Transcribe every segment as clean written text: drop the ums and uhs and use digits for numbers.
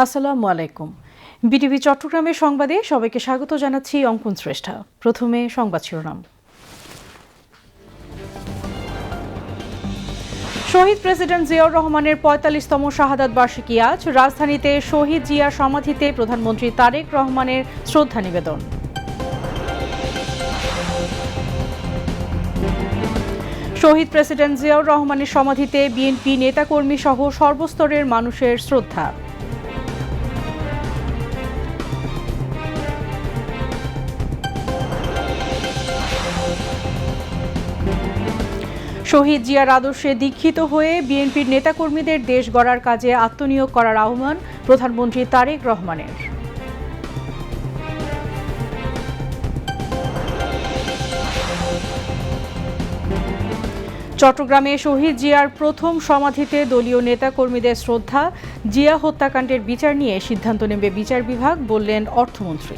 আসসালামু আলাইকুম। বিটিভি চট্টগ্রামের সংবাদে সবাইকে স্বাগত জানাচ্ছি অঙ্কন শ্রেষ্ঠা। প্রথমে সংবাদ শিরোনাম। শহীদ প্রেসিডেন্ট জিয়াউর রহমানের ৪৫তম শাহাদাত বার্ষিকী আজ। রাজধানীতে শহীদ জিয়ার সমাধিতে প্রধানমন্ত্রী তারেক রহমানের শ্রদ্ধা নিবেদন। শহীদ প্রেসিডেন্ট জিয়াউর রহমানের সমাধিতে বিএনপি নেতাকর্মী সহ সর্বস্তরের মানুষের শ্রদ্ধা। শহীদ জিয়ার আদর্শে দীক্ষিত হয়ে বিএনপির নেতাকর্মীদের দেশ গড়ার কাজে আত্মনিয়োগ করার আহ্বান প্রধানমন্ত্রী তারেক রহমানের। চট্টগ্রামে শহীদ জিয়ার প্রথম সমাধিতে দলীয় নেতাকর্মীদের শ্রদ্ধা। জিয়া হত্যাকাণ্ডের বিচার নিয়ে সিদ্ধান্ত নেবে বিচার বিভাগ, বললেন অর্থমন্ত্রী।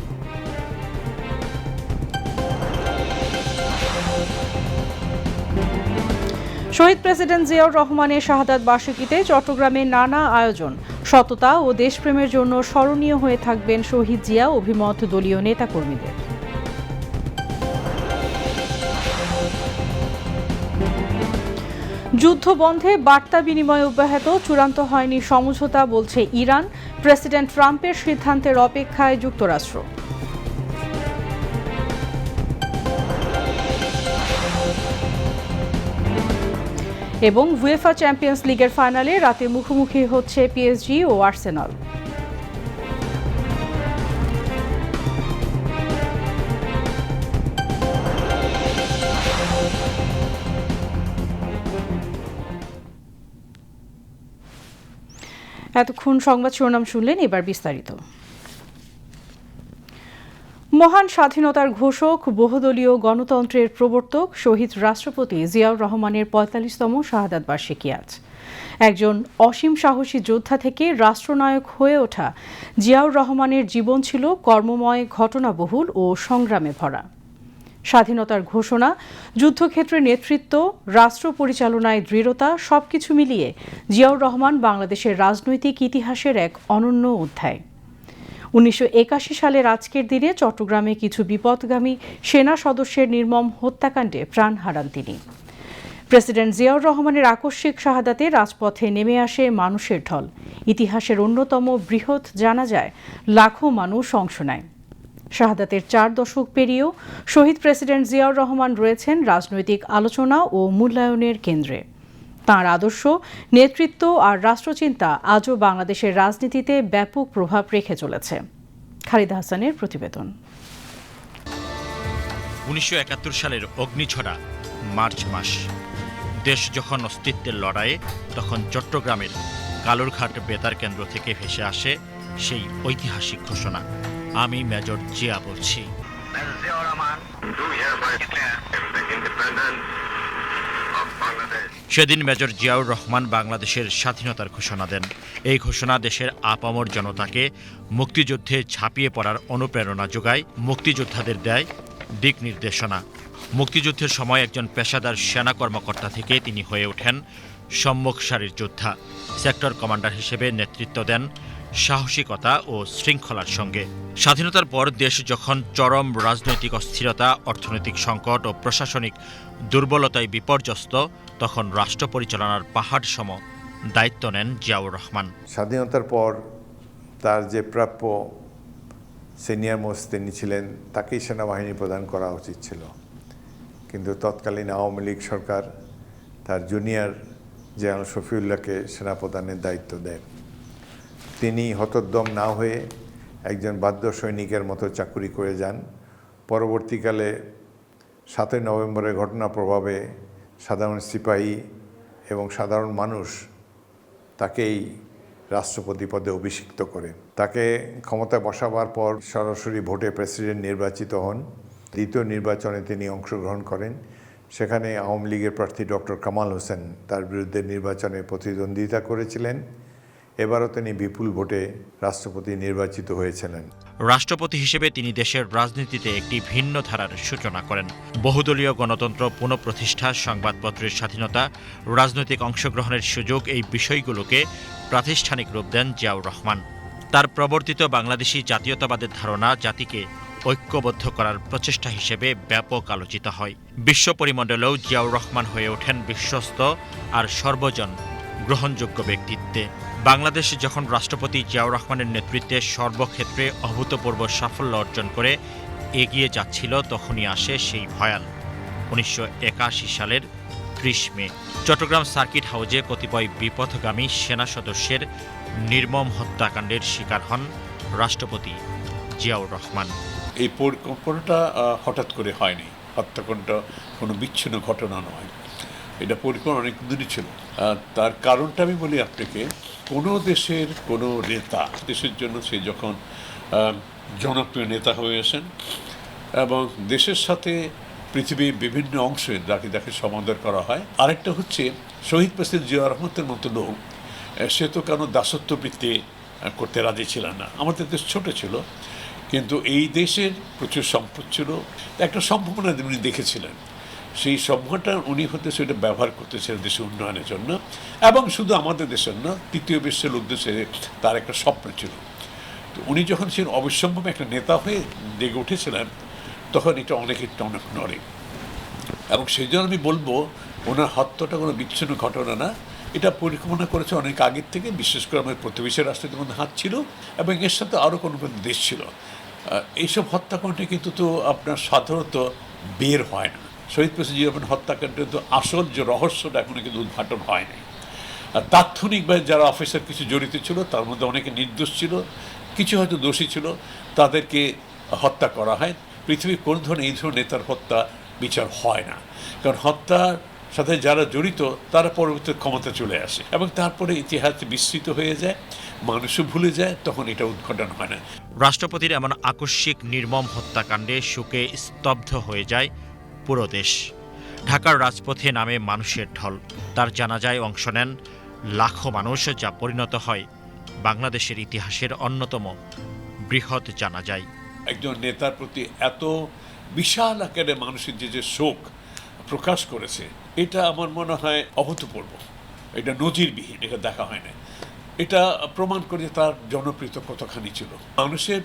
শহীদ প্রেসিডেন্ট জিয়াউর রহমানের শাহাদাত বার্ষিকীতে চট্টগ্রামে নানা আয়োজন। সততা ও দেশপ্রেমের জন্য স্মরণীয় হয়ে থাকবেন শহীদ জিয়া, অভিমত দলীয় নেতাকর্মীদের। যুদ্ধ বন্ধে বার্তা বিনিময় অব্যাহত, চূড়ান্ত হয়নি সমঝোতা, বলছে ইরান। প্রেসিডেন্ট ট্রাম্পের সিদ্ধান্তের অপেক্ষায় যুক্তরাষ্ট্র। এবং উয়েফা চ্যাম্পিয়ন্স লিগের ফাইনালে রাতে মুখোমুখি হচ্ছে পিএসজি ও আর্সেনাল। এতক্ষণ সংবাদ শিরোনাম শুনলেন, এবার বিস্তারিত। মহান স্বাধীনতার ঘোষক, বহুদলীয় গণতন্ত্রের প্রবর্তক শহীদ রাষ্ট্রপতি জিয়াউর রহমানের ৪৫তম শাহাদাত বার্ষিকী আজ। একজন অসীম সাহসী যোদ্ধা থেকে রাষ্ট্রনায়ক হয়ে ওঠা জিয়াউর রহমানের জীবন ছিল কর্মময়, ঘটনাবহুল ও সংগ্রামে ভরা। স্বাধীনতার ঘোষণা, যুদ্ধক্ষেত্রে নেতৃত্ব, রাষ্ট্র পরিচালনায় দৃঢ়তা, সবকিছু মিলিয়ে জিয়াউর রহমান বাংলাদেশের রাজনৈতিক ইতিহাসের এক অনন্য অধ্যায়। ১৯৮১ সালের আজকের দিনে চট্টগ্রামে কিছু বিপথগামী সেনা সদস্যের নির্মম হত্যাকাণ্ডে প্রাণ হারান তিনি। প্রেসিডেন্ট জিয়াউর রহমানের আকস্মিক শাহাদাতে রাজপথে নেমে আসে মানুষের ঢল। ইতিহাসের অন্যতম বৃহৎ জানাজায় লাখো মানুষ অংশ নেয়। শাহাদাতের ৪ দশক পেরিয়েও শহীদ প্রেসিডেন্ট জিয়াউর রহমান রয়েছেন রাজনৈতিক আলোচনা ও মূল্যায়নের কেন্দ্রে। তাঁর আদর্শ, নেতৃত্ব আর রাষ্ট্রচিন্তা আজও বাংলাদেশের রাজনীতিতে ব্যাপক প্রভাব রেখে চলেছে। খালিদ হাসানের প্রতিবেদন। ১৯৭১ সালের অগ্নিঝরা মার্চ মাস। দেশ যখন অস্তিত্বের লড়াইয়ে, তখন চট্টগ্রামের কালুরঘাট বেতার কেন্দ্র থেকে ভেসে আসে সেই ঐতিহাসিক ঘোষণা, আমি মেজর জিয়া বলছি। সেদিন মেজর জিয়াউর রহমান বাংলাদেশের স্বাধীনতার ঘোষণা দেন। এই ঘোষণা দেশের আপামর জনতাকে মুক্তিযুদ্ধে ঝাঁপিয়ে পড়ার অনুপ্রেরণা যোগায়, মুক্তিযোদ্ধাদের দেয় দিক নির্দেশনা। মুক্তিযুদ্ধের সময় একজন পেশাদার সেনা কর্মকর্তা থেকে তিনি হয়ে ওঠেন সম্মুখ সারির যোদ্ধা। সেক্টর কমান্ডার হিসেবে নেতৃত্ব দেন সাহসিকতা ও শৃঙ্খলার সঙ্গে। স্বাধীনতার পর দেশ যখন চরম রাজনৈতিক অস্থিরতা, অর্থনৈতিক সংকট ও প্রশাসনিক দুর্বলতায় বিপর্যস্ত, তখন রাষ্ট্র পরিচালনার পাহাড় সম দায়িত্ব নেন জিয়াউর রহমান। স্বাধীনতার পর তার যে প্রাপ্য সিনিয়র মোস্ট তিনি ছিলেন, তাকেই সেনাবাহিনী প্রদান করা উচিত ছিল, কিন্তু তৎকালীন আওয়ামী লীগ সরকার তার জুনিয়র জেনারেল শফিউল্লাহকে সেনা প্রদানের দায়িত্ব দেয়। তিনি হতোদ্যম না হয়ে একজন বাদ্য সৈনিকের মতো চাকুরি করে যান। পরবর্তীকালে ৭ই নভেম্বরের ঘটনা প্রভাবে সাধারণ সিপাহী এবং সাধারণ মানুষ তাকেই রাষ্ট্রপতি পদে অভিষিক্ত করে। তাকে ক্ষমতায় বসাবার পর সরাসরি ভোটে প্রেসিডেন্ট নির্বাচিত হন। দ্বিতীয় নির্বাচনে তিনি অংশগ্রহণ করেন। সেখানে আওয়ামী লীগের প্রার্থী ডক্টর কামাল হোসেন তার বিরুদ্ধে নির্বাচনে প্রতিদ্বন্দ্বিতা করেছিলেন। এবারও তিনি বিপুল ভোটে রাষ্ট্রপতি নির্বাচিত হয়েছিলেন। রাষ্ট্রপতি হিসেবে তিনি দেশের রাজনীতিতে একটি ভিন্ন ধারার সূচনা করেন। বহুদলীয় গণতন্ত্র পুনঃপ্রতিষ্ঠা, সংবাদপত্রের স্বাধীনতা, রাজনৈতিক অংশগ্রহণের সুযোগ, এই বিষয়গুলোকে প্রাতিষ্ঠানিক রূপ দেন জিয়াউর রহমান। তার প্রবর্তিত বাংলাদেশি জাতীয়তাবাদের ধারণা জাতিকে ঐক্যবদ্ধ করার প্রচেষ্টা হিসেবে ব্যাপক আলোচিত হয়। বিশ্ব পরিমণ্ডলেও জিয়াউর রহমান হয়ে ওঠেন বিশ্বস্ত আর সর্বজন গ্রহণযোগ্য ব্যক্তিত্বে। বাংলাদেশ যখন রাষ্ট্রপতি জিয়াউর রহমানের নেতৃত্বে সর্বক্ষেত্রে অভূতপূর্ব সাফল্য অর্জন করে এগিয়ে যাচ্ছিল, তখনই আসে সেই ভয়াল ১৯৮১ সালের ৩০ মে। চট্টগ্রাম সার্কিট হাউজে কতিপয় বিপথগামী সেনা সদস্যের নির্মম হত্যাকাণ্ডের শিকার হন রাষ্ট্রপতি জিয়াউর রহমান। এই পরিকল্পনাটা হঠাৎ করে হয়নি। হত্যাকাণ্ড কোনো বিচ্ছিন্ন ঘটনা নয়, এটা পরিকল্পনা অনেক দূরই ছিল। তার কারণটা আমি বলি আপনাকে, কোনো দেশের কোনো নেতা দেশের জন্য সে যখন জনপ্রিয় নেতা হয়ে আসেন এবং দেশের সাথে পৃথিবীর বিভিন্ন অংশে যাকে সমাদর করা হয়। আরেকটা হচ্ছে শহীদ প্রেসিডেন্ট জিয়াউর রহমানের মতো লোক, সে তো কারো দাসত্ববৃত্তি করতে রাজি ছিলেন না। আমাদের দেশ ছোট ছিল, কিন্তু এই দেশের প্রচুর সম্পদ ছিল, একটা সম্ভাবনা উনি দেখেছিলেন। সেই সম্ভাবনাটা উনি হতে সেটা ব্যবহার করতেছিলেন দেশের উন্নয়নের জন্য, এবং শুধু আমাদের দেশের না, তৃতীয় বিশ্বের লোকদের তার একটা স্বপ্ন ছিল। তো উনি যখন সে অবিসম্ভব একটা নেতা হয়ে জেগে উঠেছিলেন, তখন এটা অনেক নড়ে। এবং সেই জন্য আমি বলবো, ওনার হত্যাটা কোনো বিচ্ছিন্ন ঘটনা না, এটা পরিকল্পনা করেছে অনেক আগের থেকে, বিশেষ করে আমাদের প্রতিবেশী রাষ্ট্রের মধ্যে হাত ছিল, এবং এর সাথে আরও কোনো দেশ ছিল। এইসব হত্যাকাণ্ডে কিন্তু তো আপনার সাধারণত বের হয় না। শহীদ প্রেসিডেন্ট জিয়াউর রহমান হত্যাকাণ্ডের তো আসল যে রহস্যটা এখনো কিন্তু উদ্ঘাটন হয়নি। তাৎক্ষণিকভাবে যারা অফিসার কিছু জড়িত ছিল, তার মধ্যে অনেকে নির্দোষ ছিল, কিছু হয়তো দোষী ছিল, তাদেরকে হত্যা করা হয়। পৃথিবীর কোন ধরনের এই ধরনের নেতার হত্যা বিচার হয় না, কারণ হত্যার সাথে যারা জড়িত তারা পরবর্তী ক্ষমতা চলে আসে, এবং তারপরে ইতিহাস বিস্তৃত হয়ে যায়, মানুষও ভুলে যায়, তখন এটা উদ্ঘাটন হয় না। রাষ্ট্রপতির এমন আকস্মিক নির্মম হত্যাকাণ্ডে শোকে স্তব্ধ হয়ে যায় পুরো দেশ। ঢাকার রাজপথে নামে মানুষের ঢল। তার জানাজায় অংশ নেন লাখো মানুষ, যা পরিণত হয় বাংলাদেশের ইতিহাসের অন্যতম বৃহৎ জানাজায়। একজন নেতার প্রতি এত বিশাল আকারে মানুষের যে শোক প্রকাশ করেছে, এটা আমার মনে হয় অভূতপূর্ব, এটা নজিরবিহীন, এটা দেখা হয় না। এটা প্রমাণ করে যে তার জনপ্রিয়তা কতখানি ছিল, মানুষের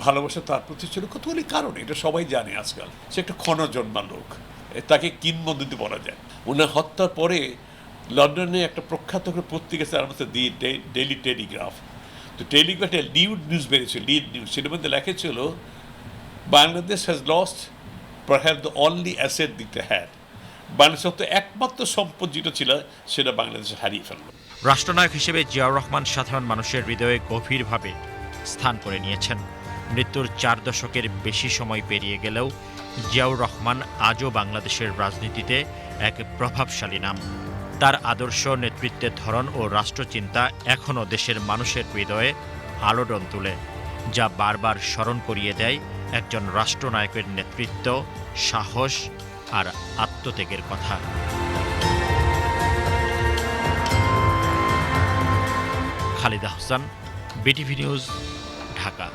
ভালোবাসা তার প্রতি ছিল কতগুলি কারণ, এটা সবাই জানে আজকাল। সে একটা ক্ষণজন্মা লোক, তাকে কিংবদন্তি বলা যায়। ওনার হত্যার পরে লন্ডনে একটা প্রখ্যাত পত্রিকা তার মধ্যে দি ডেইলি টেলিগ্রাফ, তো টেলিগ্রাফে লিড নিউজ বেরিয়েছিল, লিড নিউজ, সেটার মধ্যে লেখেছিল Bangladesh has lost perhaps the only asset দিতে হ্যাড। বাংলাদেশের তো একমাত্র সম্পদ যেটা ছিল, সেটা বাংলাদেশে হারিয়ে ফেলল। রাষ্ট্রনায়ক হিসেবে জিয়াউর রহমান সাধারণ মানুষের হৃদয়ে গভীরভাবে স্থান করে নিয়েছেন। মৃত্যুর 4 দশকের বেশি সময় পেরিয়ে গেলেও জিয়াউর রহমান আজও বাংলাদেশের রাজনীতিতে এক প্রভাবশালী নাম। তার আদর্শ, নেতৃত্বের ধরন ও রাষ্ট্রচিন্তা এখনও দেশের মানুষের হৃদয়ে আলোড়ন তুলে, যা বারবার স্মরণ করিয়ে দেয় একজন রাষ্ট্রনায়কের নেতৃত্ব, সাহস আর আত্মত্যাগের কথা। Khalida Hasan, BTV news, Dhaka.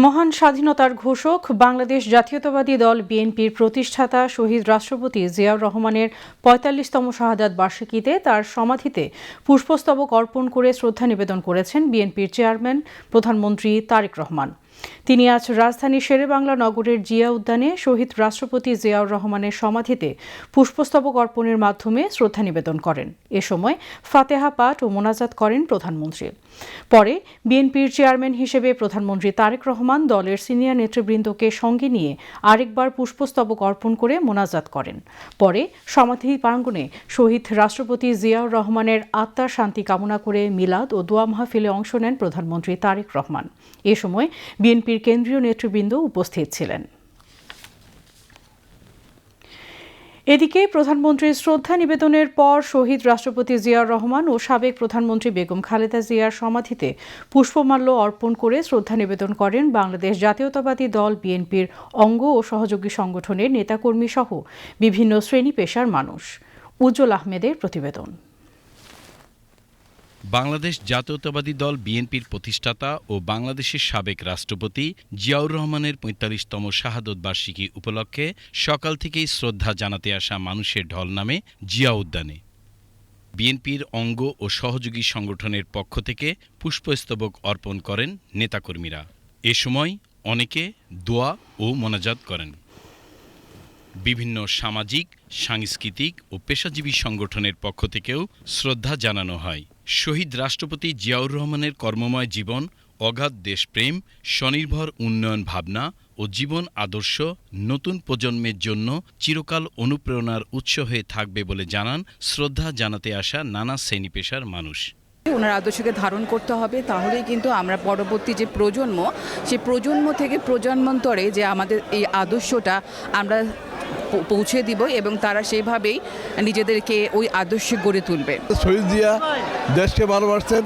মহান স্বাধীনতার ঘোষক বাংলাদেশ জাতীয়তাবাদী দল বিএনপির প্রতিষ্ঠাতা শহীদ রাষ্ট্রপতি জিয়াউর রহমানের ৪৫তম শাহাদাত বার্ষিকীতে তার সমাধিতে পুষ্পস্তবক অর্পণ করে শ্রদ্ধা নিবেদন করেছেন বিএনপির চেয়ারম্যান প্রধানমন্ত্রী তারেক রহমান। তিনি আজ রাজধানী শেরেবাংলা নগরের জিয়া উদ্যানে শহীদ রাষ্ট্রপতি জিয়াউর রহমানের সমাধিতে পুষ্পস্তবক অর্পণের মাধ্যমে শ্রদ্ধা নিবেদন করেন। এ সময় ফাতেহা পাঠ ও মোনাজাত করেন প্রধানমন্ত্রী। পরে বিএনপির চেয়ারম্যান হিসেবে প্রধানমন্ত্রী তারেক রহমান দলের সিনিয়র নেতৃবৃন্দকে সঙ্গে নিয়ে আরেকবার পুষ্পস্তবক অর্পণ করে মোনাজাত করেন। পরে সমাধি প্রাঙ্গণে শহীদ রাষ্ট্রপতি জিয়াউর রহমানের আত্মার শান্তি কামনা করে মিলাদ ও দোয়া মাহফিলে অংশ নেন প্রধানমন্ত্রী তারেক রহমান। এ সময় বিএনপির কেন্দ্রীয় নেতৃবৃন্দ উপস্থিত ছিলেন। এদিকে প্রধানমন্ত্রীর শ্রদ্ধা নিবেদনের পর শহীদ রাষ্ট্রপতি জিয়াউর রহমান ও সাবেক প্রধানমন্ত্রী বেগম খালেদা জিয়ার সমাধিতে পুষ্পমাল্য অর্পণ করে শ্রদ্ধা নিবেদন করেন বাংলাদেশ জাতীয়তাবাদী দল বিএনপির অঙ্গ ও সহযোগী সংগঠনের নেতাকর্মী সহ বিভিন্ন শ্রেণী পেশার মানুষ। উজ্জ্বল আহমেদের প্রতিবেদন। বাংলাদেশ জাতীয়তাবাদী দল বিএনপির প্রতিষ্ঠাতা ও বাংলাদেশের সাবেক রাষ্ট্রপতি জিয়াউর রহমানের ৪৫তম শাহাদত বার্ষিকী উপলক্ষে সকাল থেকেই শ্রদ্ধা জানাতে আসা মানুষের ঢল নামে জিয়া উদ্যানে। বিএনপির অঙ্গ ও সহযোগী সংগঠনের পক্ষ থেকে পুষ্পস্তবক অর্পণ করেন নেতাকর্মীরা। এ সময় অনেকে দোয়া ও মোনাজাত করেন। বিভিন্ন সামাজিক, সাংস্কৃতিক ও পেশাজীবী সংগঠনের পক্ষ থেকেও শ্রদ্ধা জানানো হয়। শহীদ রাষ্ট্রপতি জিয়াউর রহমানের কর্মময় জীবন, অগাধ দেশপ্রেম, স্বনির্ভর উন্নয়ন ভাবনা ও জীবন আদর্শ নতুন প্রজন্মের জন্য চিরকাল অনুপ্রেরণার উৎস হয়ে থাকবে বলে জানান শ্রদ্ধা জানাতে আসা নানা শ্রেণী পেশার মানুষ। ওনার আদর্শকে ধারণ করতে হবে, তাহলেই কিন্তু আমরা পরবর্তী যে প্রজন্ম, সেই প্রজন্ম থেকে প্রজন্মান্তরে যে আমাদের এই আদর্শটা আমরা পৌঁছে দিব এবং তারা সেইভাবেই নিজেদেরকে ওই আদর্শে গড়ে তুলবে। শহীদ জিয়া দেশকে ভালোবাসতেন,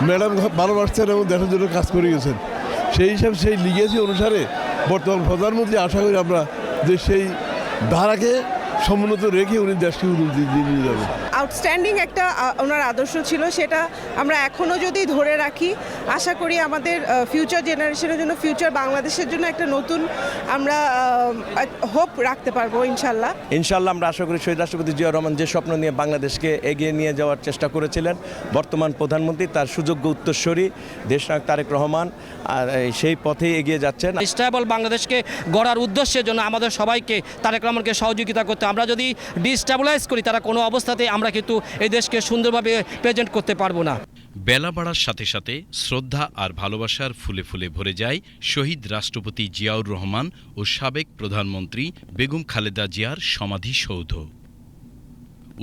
ম্যাডাম ভালোবাসতেন এবং দেশের জন্য কাজ করে গেছেন। সেই হিসাবে সেই লিগেসি অনুসারে বর্তমান প্রধানমন্ত্রী আশা করি আমরা যে সেই ধারাকে সমুন্নত রেখে উনি দেশকে উন্নতি দিয়ে যাবেন। আউটস্ট্যান্ডিং একটা ওনার আদর্শ ছিল, সেটা আমরা এখনও যদি ধরে রাখি, আশা করি আমাদের ফিউচার জেনারেশনের জন্য, ফিউচার বাংলাদেশের জন্য একটা নতুন আমরা হোপ রাখতে পারবো ইনশাল্লাহ। ইনশাল্লাহ আমরা আশা করি শহীদ রাষ্ট্রপতি জিয়াউর রহমান যে স্বপ্ন নিয়ে বাংলাদেশকে এগিয়ে নিয়ে যাওয়ার চেষ্টা করেছিলেন, বর্তমান প্রধানমন্ত্রী তার সুযোগ্য উত্তরসূরি দেশনায়ক তারেক রহমান আর সেই পথেই এগিয়ে যাচ্ছেন। স্টেবল বাংলাদেশকে গড়ার উদ্দেশ্যের জন্য আমাদের সবাইকে তারেক রহমানকে সহযোগিতা করতে, আমরা যদি ডিস্টেবিলাইজ করি তারা কোনো অবস্থাতে আমরা কিন্তু এই দেশকে সুন্দরভাবে প্রেজেন্ট করতে পারবো না। বেলা বাড়ার সাথে সাথে শ্রদ্ধা আর ভালোবাসার ফুলে ফুলে ভরে যায় শহীদ রাষ্ট্রপতি জিয়াউর রহমান ও সাবেক প্রধানমন্ত্রী বেগম খালেদা জিয়ার সমাধিসৌধ।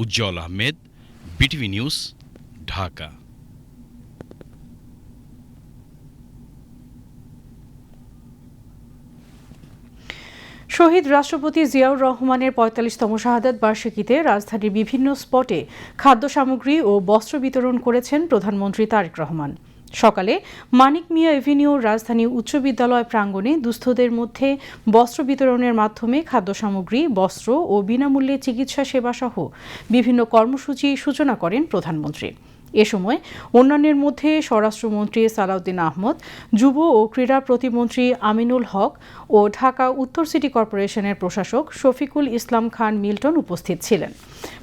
উজ্জ্বল আহমেদ, বিটিভি নিউজ, ঢাকা। শহীদ রাষ্ট্রপতি জিয়াউর রহমানের ৪৫তম শাহাদাত বার্ষিকীতে রাজধানীর বিভিন্ন স্পটে খাদ্য সামগ্রী ও বস্ত্র বিতরণ করেছেন প্রধানমন্ত্রী তারেক রহমান। সকালে মানিক মিয়া এভিনিউ রাজধানী উচ্চ বিদ্যালয় প্রাঙ্গণে দুস্থদের মধ্যে বস্ত্র বিতরণের মাধ্যমে খাদ্য সামগ্রী, বস্ত্র ও বিনামূল্যে চিকিৎসা সেবা সহ বিভিন্ন কর্মসূচি সূচনা করেন প্রধানমন্ত্রী। এ সময় অন্যান্যের মধ্যে স্বরাষ্ট্রমন্ত্রী সালাউদ্দিন আহমদ, যুব ও ক্রীড়া প্রতিমন্ত্রী আমিনুল হক ও ঢাকা উত্তর সিটি কর্পোরেশনের প্রশাসক শফিকুল ইসলাম খান মিল্টন উপস্থিত ছিলেন।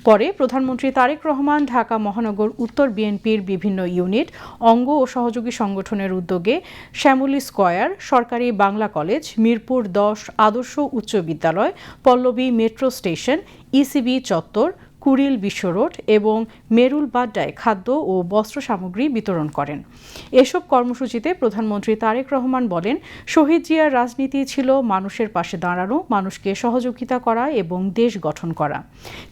পরে প্রধানমন্ত্রী তারেক রহমান ঢাকা মহানগর উত্তর বিএনপির বিভিন্ন ইউনিট, অঙ্গ ও সহযোগী সংগঠনের উদ্যোগে শ্যামলী স্কয়ার, সরকারি বাংলা কলেজ, মিরপুর ১০ আদর্শ উচ্চ বিদ্যালয়, পল্লবী মেট্রো স্টেশন, ইসিবি চত্বর, কুড়িল বিশ্ব রোড এবং মেরুল বাড্ডায় খাদ্য ও বস্ত্র সামগ্রী বিতরণ করেন। এসব কর্মসূচিতে প্রধানমন্ত্রী তারেক রহমান বলেন, শহীদ জিয়ার রাজনীতি ছিল মানুষের পাশে দাঁড়ানো, মানুষকে সহযোগিতা করা এবং দেশ গঠন করা।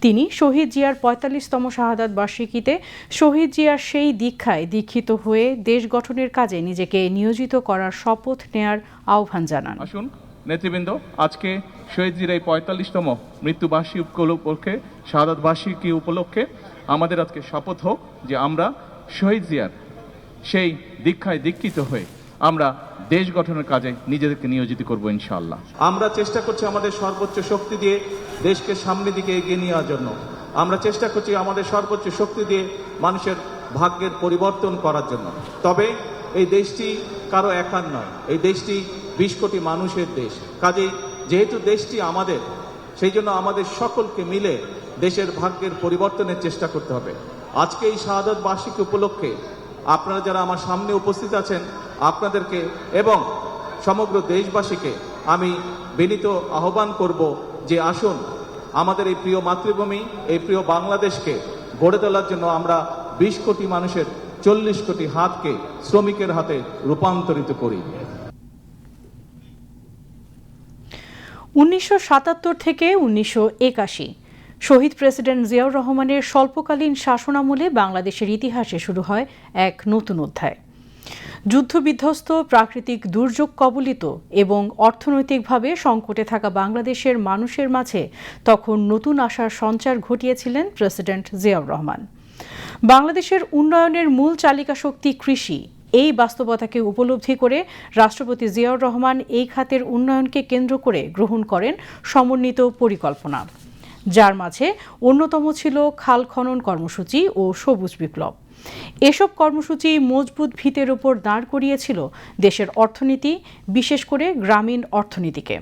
তিনি শহীদ জিয়ার ৪৫তম শাহাদাত বার্ষিকীতে শহীদ জিয়ার সেই দীক্ষায় দীক্ষিত হয়ে দেশ গঠনের কাজে নিজেকে নিয়োজিত করার শপথ নেয়ার আহ্বান জানান। আসুন নেতৃবৃন্দ, আজকে শহীদ জিয়ার এই ৪৫তম মৃত্যুবার্ষিকী উপলক্ষে, শাহাদাত বার্ষিকী উপলক্ষে আমাদের আজকে শপথ হোক যে আমরা শহীদ জিয়ার সেই দীক্ষায় দীক্ষিত হয়ে আমরা দেশ গঠনের কাজে নিজেদেরকে নিয়োজিত করব ইনশাআল্লাহ। আমরা চেষ্টা করছি আমাদের সর্বোচ্চ শক্তি দিয়ে দেশকে সামনের দিকে এগিয়ে নেওয়ার জন্য। আমরা চেষ্টা করছি আমাদের সর্বোচ্চ শক্তি দিয়ে মানুষের ভাগ্যের পরিবর্তন করার জন্য। তবে এই দেশটি কারো একার নয়, এই দেশটি ২০ কোটি মানুষের দেশ। কাজেই যেহেতু দেশটি আমাদের, সেই জন্য আমাদের সকলকে মিলে দেশের ভাগ্যের পরিবর্তনের চেষ্টা করতে হবে। আজকে এই শাহাদাত বার্ষিকী উপলক্ষে আপনারা যারা আমার সামনে উপস্থিত আছেন, আপনাদেরকে এবং সমগ্র দেশবাসীকে আমি বিনীত আহ্বান করব যে আসুন আমাদের এই প্রিয় মাতৃভূমি, এই প্রিয় বাংলাদেশকে গড়ে তোলার জন্য আমরা ২০ কোটি মানুষের ৪০ কোটি হাতকে শ্রমিকের হাতে রূপান্তরিত করি। ১৯৭৭ থেকে ১৯৮১ শহীদ প্রেসিডেন্ট জিয়াউর রহমানের স্বল্পকালীন শাসনামলে বাংলাদেশের ইতিহাসে শুরু হয় এক নতুন অধ্যায়। যুদ্ধবিধ্বস্ত, প্রাকৃতিক দুর্যোগ কবলিত এবং অর্থনৈতিকভাবে সংকটে থাকা বাংলাদেশের মানুষের মাঝে তখন নতুন আশার সঞ্চার ঘটিয়েছিলেন প্রেসিডেন্ট জিয়াউর রহমান। বাংলাদেশের উন্নয়নের মূল চালিকা শক্তি কৃষি। এই বাস্তবতাকে উপলব্ধি করে রাষ্ট্রপতি জিয়াউর রহমান এই খাতের উন্নয়নকে কেন্দ্র করে গ্রহণ করেন সমন্বিত পরিকল্পনা, যার মাঝে অন্যতম ছিল খাল খনন কর্মসূচি ও সবুজ বিপ্লব। এসব কর্মসূচি মজবুত ভিতের উপর দাঁড় করিয়েছিল দেশের অর্থনীতি, বিশেষ করে গ্রামীণ অর্থনীতিকে।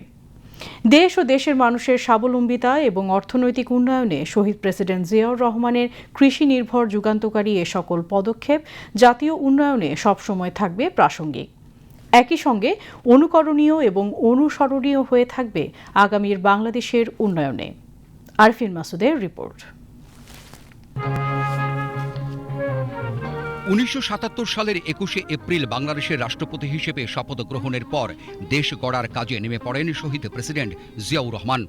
দেশ ও দেশের মানুষের স্বাবলম্বিতা এবং অর্থনৈতিক উন্নয়নে শহীদ প্রেসিডেন্ট জিয়াউর রহমানের কৃষি নির্ভর যুগান্তকারী এ সকল পদক্ষেপ জাতীয় উন্নয়নে সবসময় থাকবে প্রাসঙ্গিক। একই সঙ্গে অনুকরণীয় এবং অনুসরণীয় হয়ে থাকবে আগামীর বাংলাদেশের উন্নয়নে। আরফিন মাসুদের রিপোর্ট। 1977 সালের 21শে এপ্রিল বাংলাদেশের রাষ্ট্রপতি হিসেবে শপথ গ্রহণের পর দেশ গড়ার কাজে নেমে পড়েন শহীদ প্রেসিডেন্ট জিয়াউর রহমান।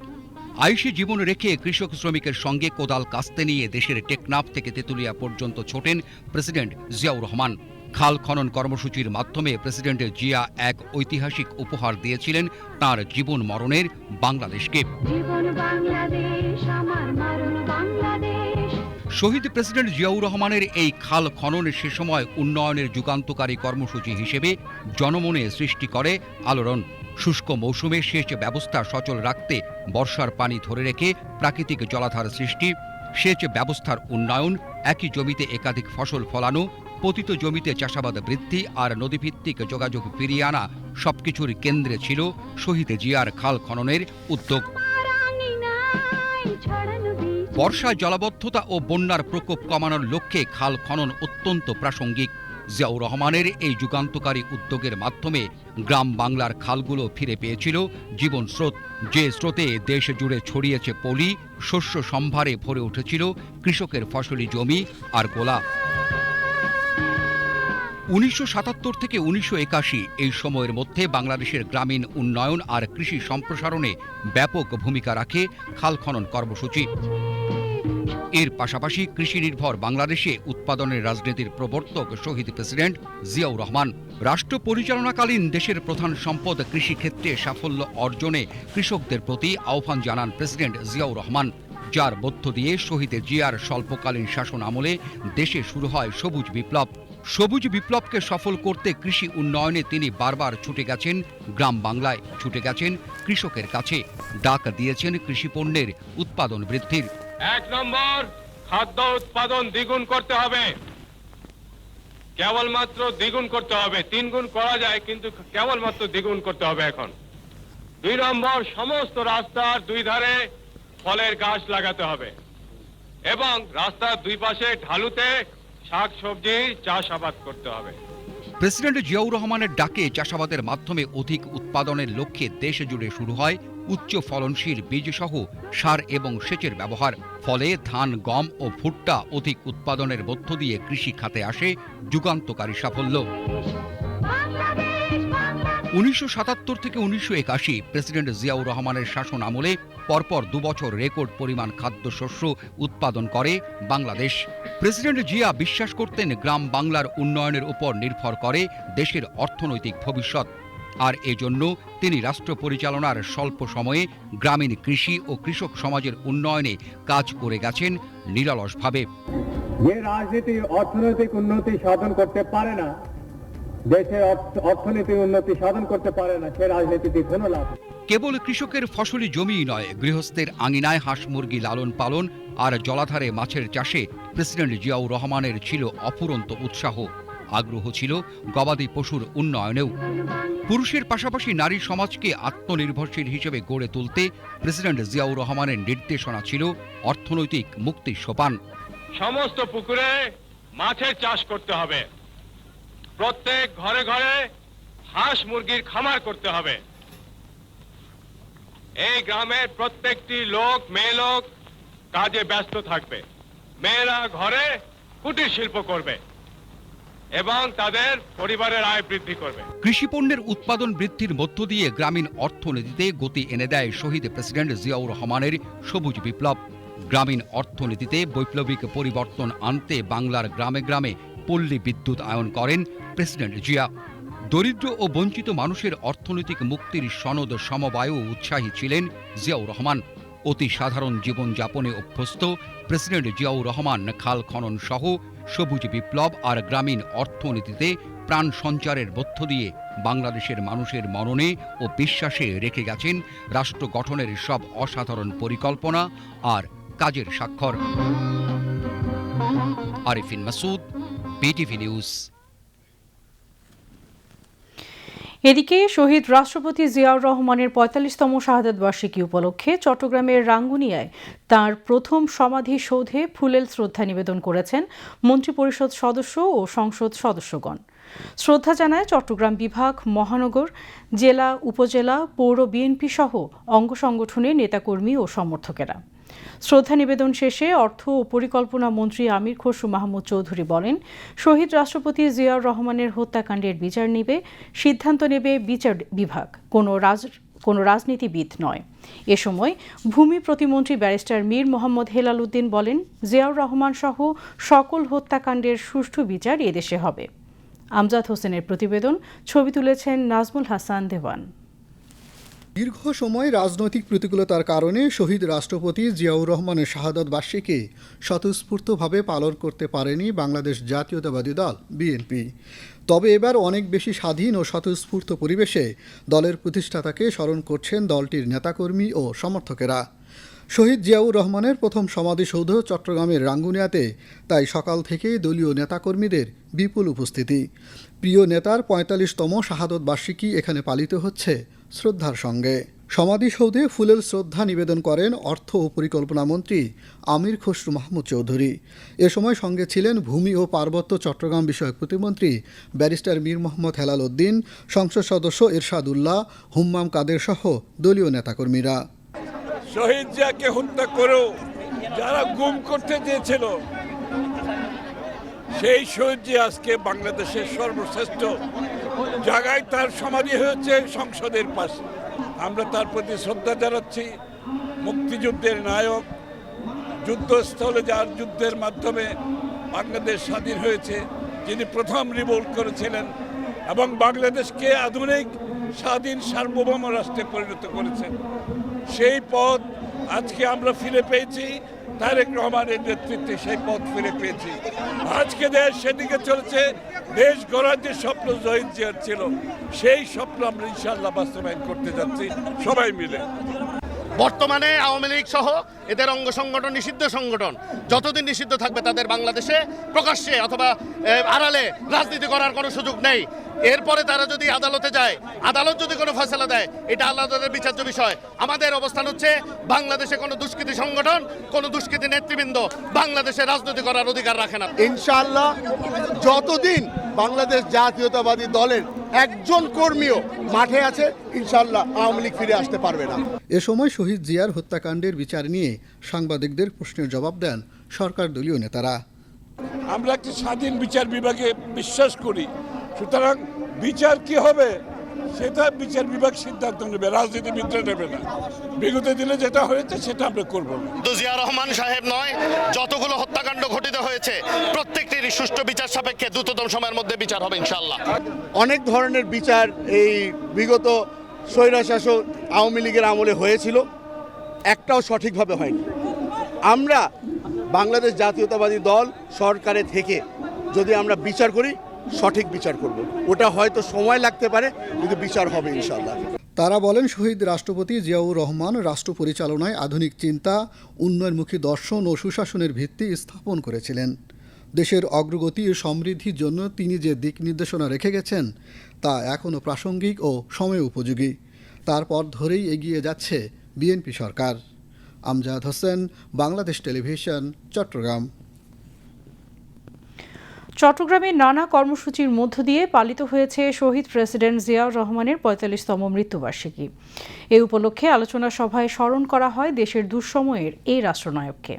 আইসি জীবন রেখে কৃষক শ্রমিকের সঙ্গে কোদাল কাস্তে নিয়ে দেশের টেকনাফ থেকে তেঁতুলিয়া পর্যন্ত ছোটেন প্রেসিডেন্ট জিয়াউর রহমান। খাল খনন কর্মসূচির মাধ্যমে প্রেসিডেন্ট জিয়া এক ঐতিহাসিক উপহার দিয়েছিলেন তাঁর জীবন মরণের বাংলাদেশকে। শহীদ প্রেসিডেন্ট জিয়াউর রহমানের এই খাল খনন সে সময় উন্নয়নের যুগান্তকারী কর্মসূচি হিসেবে জনমনে সৃষ্টি করে আলোড়ন। শুষ্ক মৌসুমে সেচ ব্যবস্থা সচল রাখতে বর্ষার পানি ধরে রেখে প্রাকৃতিক জলাধার সৃষ্টি, সেচ ব্যবস্থার উন্নয়ন, একই জমিতে একাধিক ফসল ফলানো, পতিত জমিতে চাষাবাদ বৃদ্ধি আর নদীভিত্তিক যোগাযোগ ফিরিয়ে আনা সবকিছুর কেন্দ্রে ছিল শহীদ জিয়ার খাল খননের উদ্যোগ। বর্ষায় জলাবদ্ধতা ও বন্যার প্রকোপ কমানোর লক্ষ্যে খাল খনন অত্যন্ত প্রাসঙ্গিক। জিয়াউর রহমানের এই যুগান্তকারী উদ্যোগের মাধ্যমে গ্রাম বাংলার খালগুলো ফিরে পেয়েছিল জীবন স্রোত, যে স্রোতে দেশ জুড়ে ছড়িয়েছে পলি, শস্য সম্ভারে ভরে উঠেছিল কৃষকের ফসলি জমি আর গোলা। 1977 থেকে 1981 এই সময়ের মধ্যে বাংলাদেশের গ্রামীণ উন্নয়ন আর কৃষি সম্প্রসারণে ব্যাপক ভূমিকা রাখে খাল খনন কর্মসূচি। এর পাশাপাশি কৃষি নির্ভর বাংলাদেশে উৎপাদনের রাজনীতির প্রবর্তক শহীদ প্রেসিডেন্ট জিয়াউর রহমান। রাষ্ট্র পরিচালনাকালীন দেশের প্রধান সম্পদ কৃষিক্ষেত্রে সাফল্য অর্জনে কৃষকদের প্রতি আহ্বান জানান প্রেসিডেন্ট জিয়াউর রহমান, যার মধ্য দিয়ে শহীদ জিয়ার স্বল্পকালীন শাসন আমলে দেশে শুরু হয় সবুজ বিপ্লব। সবুজ বিপ্লবকে সফল করতে কৃষি উন্নয়নে তিনি বারবার ছুটে গেছেন গ্রাম বাংলায়, ছুটে গেছেন কৃষকের কাছে, ডাক দিয়েছেন কৃষিপণ্যের উৎপাদন বৃদ্ধির। 1 নম্বর, খাদ্য উৎপাদন দ্বিগুণ করতে হবে, কেবলমাত্র দ্বিগুণ করতে হবে। 3 গুণ করা যায়, কিন্তু কেবলমাত্র দ্বিগুণ করতে হবে এখন। 2 নম্বর, সমস্ত রাস্তার 2 ধারে ফলের গাছ লাগাতে হবে এবং রাস্তার 2 পাশে ঢালুতে শাক সবজি চাষাবাদ করতে হবে। প্রেসিডেন্ট জিয়াউর রহমানের ডাকে চাষাবাদের মাধ্যমে অধিক উৎপাদনের লক্ষ্যে দেশ জুড়ে শুরু হয় উচ্চ ফলনশীল বীজসহ সার এবং সেচের ব্যবহার। ফলে ধান, গম ও ভুট্টা অধিক উৎপাদনের মধ্য দিয়ে কৃষি খাতে আসে যুগান্তকারী সাফল্য। 1977 থেকে 1981 প্রেসিডেন্ট জিয়াউর রহমানের শাসন আমলে পরপর 2 বছর রেকর্ড পরিমাণ খাদ্যশস্য উৎপাদন করে বাংলাদেশ। প্রেসিডেন্ট জিয়া বিশ্বাস করতেন গ্রাম বাংলার উন্নয়নের উপর নির্ভর করে দেশের অর্থনৈতিক ভবিষ্যৎ, আর এজন্য তিনি রাষ্ট্র পরিচালনার স্বল্প সময়ে গ্রামীণ কৃষি ও কৃষক সমাজের উন্নয়নে কাজ করে গেছেন নিরলসভাবে। যে রাজনীতি অর্থনৈতিক উন্নতি সাধন করতে পারে না, দেশের অর্থনীতির উন্নতি সাধন করতে পারে না, সে রাজনীতিতে কোনো লাভ। কেবল কৃষকের ফসলি জমিই নয়, গৃহস্থের আঙিনায় হাঁস মুরগি লালন পালন আর জলাধারে মাছের চাষে প্রেসিডেন্ট জিয়াউর রহমানের ছিল অফুরন্ত উৎসাহ। আগ্রহ ছিল গবাদি পশুর উন্নয়নেও। পুরুষের পাশাপাশি নারী সমাজকে আত্মনির্ভরশীল হিসেবে গড়ে তুলতে প্রেসিডেন্ট জিয়াউর রহমানের নির্দেশনা ছিল অর্থনৈতিক মুক্তির সোপান। সমস্ত পুকুরে মাছের চাষ করতে হবে, প্রত্যেক ঘরে ঘরে হাঁস মুরগির খামার করতে হবে। এই গ্রামের প্রত্যেকটি লোক, মেয়ে লোক কাজে ব্যস্ত থাকবে। মেয়েরা ঘরে কুটির শিল্প করবে এবং তাদের পরিবারের আয় বৃদ্ধি করবে। কৃষিপণ্যের উৎপাদন বৃদ্ধির মধ্য দিয়ে গ্রামীণ অর্থনীতিতে গতি এনে দেয় শহীদ প্রেসিডেন্ট জিয়াউর রহমানের সবুজ বিপ্লব। গ্রামীণ অর্থনীতিতে বৈপ্লবিক পরিবর্তন আনতে বাংলার গ্রামে গ্রামে পল্লী বিদ্যুৎ আয়ন করেন প্রেসিডেন্ট জিয়া। দরিদ্র ও বঞ্চিত মানুষের অর্থনৈতিক মুক্তির সনদ সমবায়েও উৎসাহী ছিলেন জিয়াউর রহমান। অতি সাধারণ জীবনযাপনে অভ্যস্ত প্রেসিডেন্ট জিয়াউর রহমান খাল খনন সহ সবুজ বিপ্লব আর গ্রামীণ অর্থনীতিতে প্রাণ সঞ্চারের মধ্য দিয়ে বাংলাদেশের মানুষের মননে ও বিশ্বাসে রেখে গেছেন রাষ্ট্র গঠনের সব অসাধারণ পরিকল্পনা আর কাজের স্বাক্ষর। Arifin Masud, BTV news. এদিকে শহীদ রাষ্ট্রপতি জিয়াউর রহমানের ৪৫তম শাহাদাত বার্ষিকী উপলক্ষে চট্টগ্রামের রাঙ্গুনিয়ায় তাঁর প্রথম সমাধিসৌধে ফুলেল শ্রদ্ধা নিবেদন করেছেন মন্ত্রিপরিষদ সদস্য ও সংসদ সদস্যগণ। শ্রদ্ধা জানায় চট্টগ্রাম বিভাগ, মহানগর, জেলা, উপজেলা, পৌর বিএনপি সহ অঙ্গ সংগঠনের নেতাকর্মী ও সমর্থকেরা। শ্রদ্ধা নিবেদন শেষে অর্থ ও পরিকল্পনা মন্ত্রী আমির খসরু মাহমুদ চৌধুরী বলেন, শহীদ রাষ্ট্রপতি জিয়াউর রহমানের হত্যাকাণ্ডের বিচার সিদ্ধান্ত নেবে বিচার বিভাগ, কোনো রাজনীতিবিদ নয়। এ সময় ভূমি প্রতিমন্ত্রী ব্যারিস্টার মীর মোহাম্মদ হেলাল উদ্দিন বলেন, জিয়াউর রহমান সহ সকল হত্যাকাণ্ডের সুষ্ঠু বিচার এদেশে হবে। আমজাদ হোসেনের প্রতিবেদন, ছবি তুলেছেন নাজমুল হাসান দেওয়ান। দীর্ঘ সময় রাজনৈতিক প্রতিকূলতার কারণে শহীদ রাষ্ট্রপতি জিয়াউর রহমানের শাহাদাত বার্ষিকী স্বতঃস্ফূর্তভাবে পালন করতে পারেনি বাংলাদেশ জাতীয়তাবাদী দল বিএনপি। তবে এবার অনেক বেশি স্বাধীন ও স্বতঃস্ফূর্ত পরিবেশে দলের প্রতিষ্ঠাতাকে স্মরণ করছেন দলটির নেতাকর্মী ও সমর্থকেরা। শহীদ জিয়াউর রহমানের প্রথম সমাধিসৌধ চট্টগ্রামের রাঙ্গুনিয়াতে তাই সকাল থেকেই দলীয় নেতাকর্মীদের বিপুল উপস্থিতি। প্রিয় নেতার ৪৫তম শাহাদত বার্ষিকী এখানে পালিত হচ্ছে শ্রদ্ধার সঙ্গে। সমাধিসৌধে ফুলেল শ্রদ্ধা নিবেদন করেন অর্থ ও পরিকল্পনা মন্ত্রী আমির খসরু মাহমুদ চৌধুরী। এ সময় সঙ্গে ছিলেন ভূমি ও পার্বত্য চট্টগ্রাম বিষয়ক প্রতিমন্ত্রী ব্যারিস্টার মীর মোহাম্মদ হেলাল উদ্দিন, সংসদ সদস্য এরশাদ উল্লাহ, হুম্মাম কাদের সহ দলীয় নেতাকর্মীরা। শহীদ জিয়াকে হত্যা করেও যারা গুম করতে চেয়েছিল, সেই শহীদ জিয়া আজকে বাংলাদেশের সর্বশ্রেষ্ঠ জায়গায় তার সমাধি হয়েছে সংসদের পাশে। আমরা তার প্রতি শ্রদ্ধা জানাচ্ছি। মুক্তিযুদ্ধের নায়ক, যুদ্ধস্থলে যার যুদ্ধের মাধ্যমে বাংলাদেশ স্বাধীন হয়েছে, যিনি প্রথম রিভোল্ট করেছিলেন এবং বাংলাদেশকে আধুনিক স্বাধীন সার্বভৌম রাষ্ট্রে পরিণত করেছেন, সেই পথ আজকে আমরা ফিরে পেয়েছি। তারেক রহমানের নেতৃত্বে সেই পথ ফিরে পেয়েছি। আজকে দেশ সেদিকে চলেছে। দেশ গড়ার যে স্বপ্ন শহীদ জিয়ার ছিল, সেই স্বপ্ন আমরা ইনশাআল্লাহ বাস্তবায়ন করতে যাচ্ছি সবাই মিলে। বর্তমানে আওয়ামী লীগ সহ এদের অঙ্গ সংগঠন নিষিদ্ধ সংগঠন, যতদিন নিষিদ্ধ থাকবে তাদের বাংলাদেশে প্রকাশ্যে অথবা আড়ালে রাজনীতি করার কোনো সুযোগ নেই। এরপরে তারা যদি আদালতে যায়, আদালত যদি কোনো ফয়সালা দেয়, এটা আল্লাহদের বিচার্য বিষয়। আমাদের অবস্থান হচ্ছে, বাংলাদেশে কোনো দুষ্কৃতী সংগঠন, কোনো দুষ্কৃতী নেতৃবৃন্দ বাংলাদেশে রাজনীতি করার অধিকার রাখে না। ইনশাআল্লাহ যতদিন বাংলাদেশ জাতীয়তাবাদী দলের একজন কর্মীও মাঠে আছে, ইনশাআল্লাহ আওয়ামী লীগ ফিরে আসতে পারবে না। এ সময় শহীদ জিয়ার হত্যাকাণ্ডের বিচার নিয়ে সাংবাদিকদের প্রশ্নের জবাব দেন সরকার দলীয় নেতারা। আমরা একটি স্বাধীন বিচার বিভাগে বিশ্বাস করি, সুতরাং বিচার কি হবে সেটা বিচার বিভাগ সিদ্ধান্ত নেবে, রাজনীতিবিদরা নেবে না। বিগত দিনে যেটা হয়েছে সেটা আমরা করবো না। জিয়া রহমান সাহেব নয়, যতগুলো হত্যাকাণ্ড ঘটিত হয়েছে প্রত্যেকটির সুষ্ঠু বিচার সাপেক্ষে দ্রুততম সময়ের মধ্যে বিচার হবে ইনশাআল্লাহ। অনেক ধরনের বিচার এই বিগত স্বৈরশাসক আওয়ামী লীগের আমলে হয়েছিল, একটাও সঠিকভাবে হয়নি। আমরা বাংলাদেশ জাতীয়তাবাদী দল সরকারে থেকে যদি আমরা বিচার করি, সঠিক বিচার করব। ওটা হয়তো সময় লাগতে পারে, কিন্তু বিচার হবে ইনশাআল্লাহ। তারা বলেন, শহীদ রাষ্ট্রপতি জিয়াউর রহমান রাষ্ট্র পরিচালনায় আধুনিক চিন্তা, উন্নয়নমুখী দর্শন ও সুশাসনের ভিত্তি স্থাপন করেছিলেন। দেশের অগ্রগতি ও সমৃদ্ধির জন্য তিনি যে দিক নির্দেশনা রেখে গেছেন তা এখনও প্রাসঙ্গিক ও সময় উপযোগী। তারপর ধরেই এগিয়ে যাচ্ছে বিএনপি সরকার। আমজাদ হোসেন, বাংলাদেশ টেলিভিশন, চট্টগ্রাম। চট্টগ্রামে নানা কর্মসূচির মধ্য দিয়ে পালিত হয়েছে শহীদ প্রেসিডেন্ট জিয়াউর রহমানের ৪৫তম মৃত্যুবার্ষিকী। এ উপলক্ষে আলোচনা সভায় স্মরণ করা হয় দেশের দুঃসময়ের এই রাষ্ট্রনায়ককে,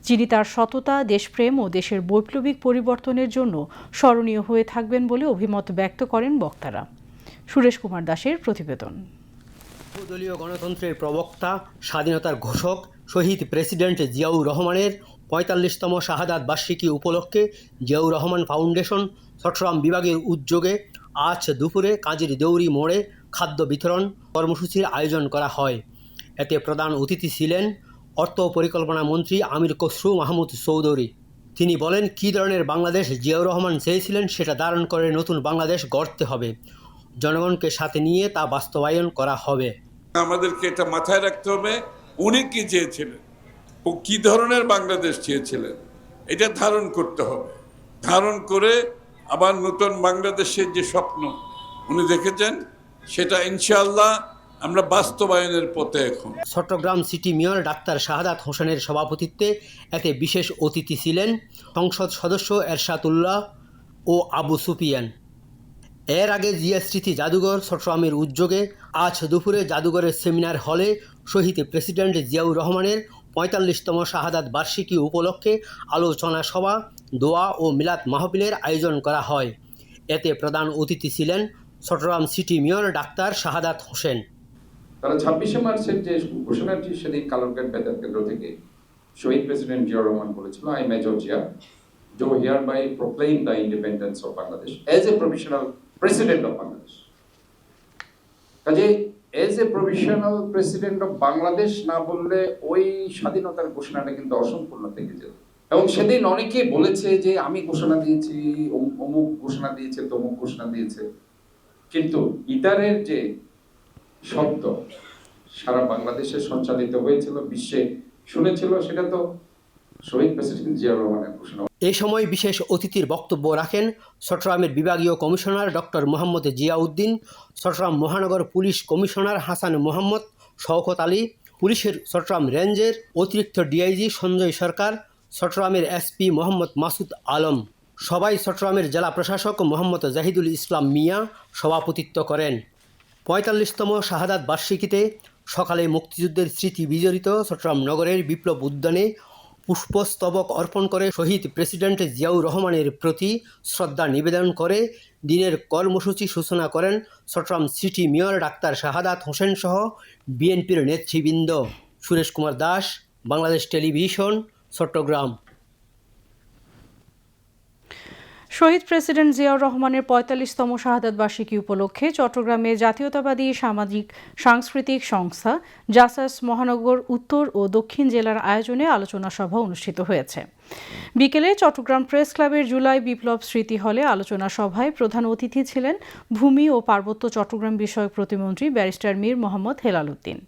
যিনি তার সততা, দেশপ্রেম ও দেশের বৈপ্লবিক পরিবর্তনের জন্য স্মরণীয় হয়ে থাকবেন বলে অভিমত ব্যক্ত করেন বক্তারা। সুরেশ কুমার দাসের প্রতিবেদন। বহুদলীয় গণতন্ত্রের প্রবক্তা, স্বাধীনতার ঘোষক শহীদ প্রেসিডেন্ট জিয়াউর রহমানের ৪৫তম শাহাদাত বার্ষিকী উপলক্ষে জিয়াউর রহমান ফাউন্ডেশন চট্টগ্রাম বিভাগের উদ্যোগে আজ দুপুরে কাজীর দেউরি মোড়ে খাদ্য বিতরণ কর্মসূচির আয়োজন করা হয়। এতে প্রধান অতিথি ছিলেন অর্থ ও পরিকল্পনা মন্ত্রী আমির খসরু মাহমুদ চৌধুরী। তিনি বলেন, কী ধরনের বাংলাদেশ জিয়াউর রহমান চেয়েছিলেন সেটা ধারণ করে নতুন বাংলাদেশ গড়তে হবে। জনগণকে সাথে নিয়ে তা বাস্তবায়ন করা হবে। আমাদেরকে এটা মাথায় রাখতে হবে, উনি কি চেয়েছিলেন ও কি ধরনের বাংলাদেশ চেয়েছিলেন, এটা ধারণ করতে হবে। ধারণ করে আবার নতুন বাংলাদেশের যে স্বপ্ন উনি দেখেছেন সেটা ইনশাআল্লাহ আমরা বাস্তবায়নের পথে এখন। চট্টগ্রাম সিটি মেয়র ডাক্তার শাহাদাত হোসেনের সভাপতিত্বে এতে বিশেষ অতিথি ছিলেন সংসদ সদস্য এরশাদুল্লাহ ও আবু সুফিয়ান। এর আগে জিয়া স্মৃতি জাদুঘর চট্টগ্রামের উদ্যোগে আজ দুপুরে জাদুঘরের সেমিনার হলে শহীদ প্রেসিডেন্ট জিয়াউর রহমানের ৪৫তম শাহাদাত বার্ষিকী উপলক্ষে আলোচনা সভা, দোয়া ও মিলাদ মাহফিলের আয়োজন করা হয়। এতে প্রধান অতিথি ছিলেন Chittagong city mayor doctor Shahadat Hossain. তারা ২৬শে মার্চের যে ঘোষণাটি সেদিন কালুরঘাট বেতার কেন্দ্র থেকে শহীদ প্রেসিডেন্ট জিয়াউর রহমান বলেছিল, I major Zia do hereby proclaim the independence of Bangladesh as a provisional president of Bangladesh. কাজে as a provisional president of Bangladesh না বললে ওই স্বাধীনতার ঘোষণাটা কিন্তু অসম্পূর্ণ থেকে যেত। এবং সেদিন অনেকে বলেছে যে আমি ঘোষণা দিয়েছি, অমুক ঘোষণা দিয়েছে, তমুক ঘোষণা দিয়েছে, কিন্তু ইতারের যে শব্দ সারা বাংলাদেশে সঞ্চালিত হয়েছিল, বিশ্বে শুনেছিল, সেটা তো শহীদ প্রেসিডেন্ট জিয়াউর রহমানের ঘোষণা। এই সময় বিশেষ অতিথির বক্তব্য রাখেন চট্টগ্রামের বিভাগীয় কমিশনার ডক্টর মোহাম্মদ জিয়াউদ্দিন, চট্টগ্রাম মহানগর পুলিশ কমিশনার হাসান মোহাম্মদ, শওকত আলী, পুলিশের চট্টগ্রাম রেঞ্জের অতিরিক্ত ডিআইজি সঞ্জয় সরকার, চট্টগ্রামের এসপি মোহাম্মদ মাসুদ আলম। সবাই চট্টগ্রামের জেলা প্রশাসক মোহাম্মদ জাহিদুল ইসলাম মিয়া সভাপতিত্ব করেন। ৪৫তম শাহাদাত বার্ষিকীতে সকালে মুক্তিযুদ্ধের স্মৃতি বিজড়িত চট্টগ্রাম নগরের বিপ্লব উদ্যানে পুষ্পস্তবক অর্পণ করে শহীদ প্রেসিডেন্ট জিয়াউর রহমানের প্রতি শ্রদ্ধা নিবেদন করে দিনের কর্মসূচি সূচনা করেন Chittagong city mayor doctor Shahadat Hossain সহ বিএনপির নেতৃবৃন্দ। সুরেশ কুমার দাস, বাংলাদেশ টেলিভিশন, চট্টগ্রাম। শহীদ প্রেসিডেন্ট জিয়াউর রহমানের ৪৫তম শাহাদাত বার্ষিকী উপলক্ষে চট্টগ্রামে জাতীয়তাবাদী সামাজিক সাংস্কৃতিক সংস্থা জাসাস মহানগর উত্তর ও দক্ষিণ জেলার আয়োজনে আলোচনা সভা অনুষ্ঠিত হয়েছে। বিকেলে চট্টগ্রাম প্রেস ক্লাবের জুলাই বিপ্লব স্মৃতি হলে আলোচনা সভায় প্রধান অতিথি ছিলেন ভূমি ও পার্বত্য চট্টগ্রাম বিষয়ক প্রতিমন্ত্রী ব্যারিস্টার মীর মোহাম্মদ হেলাল উদ্দিন।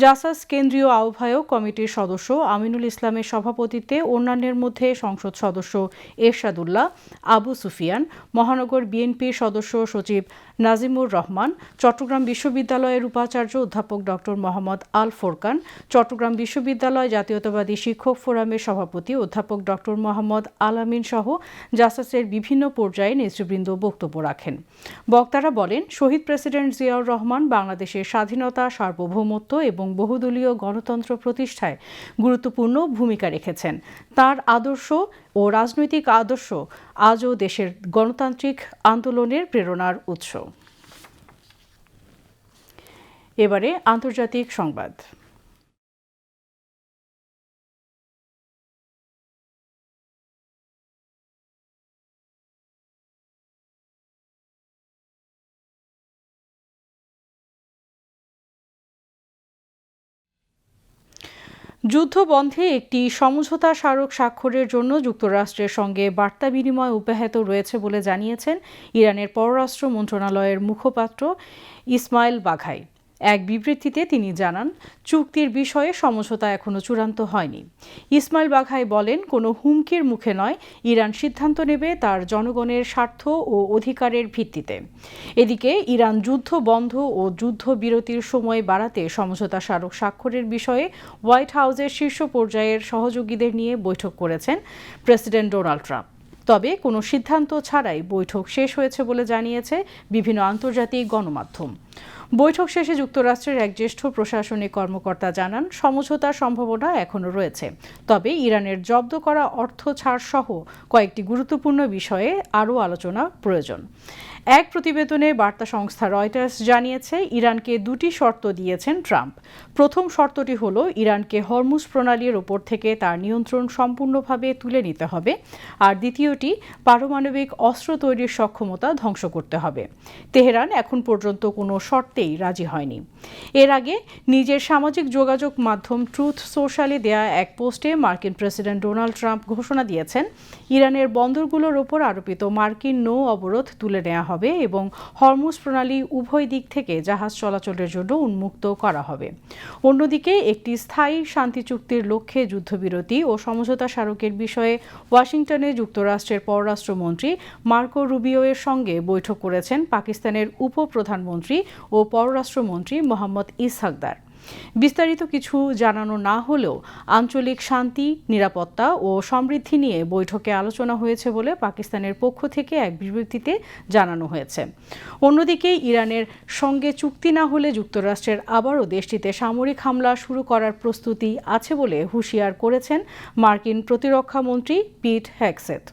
জাসাস কেন্দ্রীয় আহ্বায়ক কমিটির সদস্য আমিনুল ইসলামের সভাপতিত্বে অন্যান্যের মধ্যে সংসদ সদস্য এরশাদুল্লাহ, আবু সুফিয়ান, মহানগর বিএনপির সদস্য সচিব নাজিমুর রহমান, চট্টগ্রাম বিশ্ববিদ্যালয়ের উপাচার্য অধ্যাপক ডক্টর মোহাম্মদ আল ফোরকান, চট্টগ্রাম বিশ্ববিদ্যালয় জাতীয়তাবাদী শিক্ষক ফোরামের সভাপতি অধ্যাপক ডক্টর মোহাম্মদ আল আমিন সহ জাসাসের বিভিন্ন পর্যায়ে নেতৃবৃন্দ বক্তব্য রাখেন। বক্তারা বলেন, শহীদ প্রেসিডেন্ট জিয়াউর রহমান বাংলাদেশের স্বাধীনতা, সার্বভৌমত্ব এবং বহুদলীয় গণতন্ত্র প্রতিষ্ঠায় গুরুত্বপূর্ণ ভূমিকা রেখেছেন। তার আদর্শ ও রাজনৈতিক আদর্শ আজও দেশের গণতান্ত্রিক আন্দোলনের প্রেরণার উৎস। এবারে আন্তর্জাতিক সংবাদ। যুদ্ধ বন্ধে একটি সমঝোতা স্মারক স্বাক্ষরের জন্য যুক্তরাষ্ট্রের সঙ্গে বার্তা বিনিময় অব্যাহত রয়েছে বলে জানিয়েছেন ইরানের পররাষ্ট্র মন্ত্রণালয়ের মুখপাত্র ইসমাইল বাঘাই। এক বিবৃতিতে তিনি জানান, চুক্তির বিষয়ে সমঝোতা এখনও চূড়ান্ত হয়নি। ইসমাইল বাঘাই বলেন, কোনো হুমকির মুখে নয়, ইরান সিদ্ধান্ত নেবে তার জনগণের স্বার্থ ও অধিকারের ভিত্তিতে। এদিকে ইরান যুদ্ধ বন্ধ ও যুদ্ধবিরতির সময় বাড়াতে সমঝোতা স্মারক স্বাক্ষরের বিষয়ে হোয়াইট হাউসের শীর্ষ পর্যায়ের সহযোগীদের নিয়ে বৈঠক করেছেন প্রেসিডেন্ট ডোনাল্ড ট্রাম্প। তবে কোনো সিদ্ধান্ত ছাড়াই বৈঠক শেষ হয়েছে বলে জানিয়েছে বিভিন্ন আন্তর্জাতিক গণমাধ্যম। বৈঠক শেষে যুক্তরাষ্ট্রের এক জ্যেষ্ঠ প্রশাসনিক কর্মকর্তা জানান, সমঝোতার সম্ভাবনা এখনও রয়েছে, তবে ইরানের জব্দ করা অর্থ ছাড় সহ কয়েকটি গুরুত্বপূর্ণ বিষয়ে আরও আলোচনা প্রয়োজন। এক প্রতিবেদনে বার্তা সংস্থা রয়টার্স জানিয়েছে, ইরানকে দুটি শর্ত দিয়েছেন ট্রাম্প। প্রথম শর্তটি হল, ইরানকে হরমুজ প্রণালীর ওপর থেকে তার নিয়ন্ত্রণ সম্পূর্ণভাবে তুলে নিতে হবে, আর দ্বিতীয়টি, পারমাণবিক অস্ত্র তৈরির সক্ষমতা ধ্বংস করতে হবে। তেহরান এখন পর্যন্ত কোনো শর্তেই রাজি হয়নি। এর আগে নিজের সামাজিক যোগাযোগ মাধ্যম ট্রুথ সোশ্যালে দেয়া এক পোস্টে মার্কিন প্রেসিডেন্ট ডোনাল্ড ট্রাম্প ঘোষণা দিয়েছেন, ইরানের বন্দরগুলোর ওপর আরোপিত মার্কিন নৌ অবরোধ তুলে নেওয়া হবে হবে এবং হরমুজ প্রণালী উভয় দিক থেকে জাহাজ চলাচলের জন্য উন্মুক্ত করা হবে। অন্যদিকে একটি স্থায়ী শান্তি চুক্তির লক্ষ্যে যুদ্ধবিরতি ও সমঝোতা স্মারকের বিষয়ে ওয়াশিংটনে যুক্তরাষ্ট্রের পররাষ্ট্রমন্ত্রী মার্কো রুবিও এর সঙ্গে বৈঠক করেছেন পাকিস্তানের উপপ্রধানমন্ত্রী ও পররাষ্ট্রমন্ত্রী মোহাম্মদ ইসহাকদার। বিস্তারিত কিছু জানানো না হলেও আঞ্চলিক শান্তি, নিরাপত্তা ও সমৃদ্ধি নিয়ে বৈঠকে আলোচনা হয়েছে বলে পাকিস্তানের পক্ষ থেকে এক বিবৃতিতে জানানো হয়েছে। অন্যদিকে ইরানের সঙ্গে চুক্তি না হলে যুক্তরাষ্ট্রের আবারও দেশটিতে সামরিক হামলা শুরু করার প্রস্তুতি আছে বলে হুঁশিয়ার করেছেন মার্কিন প্রতিরক্ষা মন্ত্রী পিট হেগসেথ।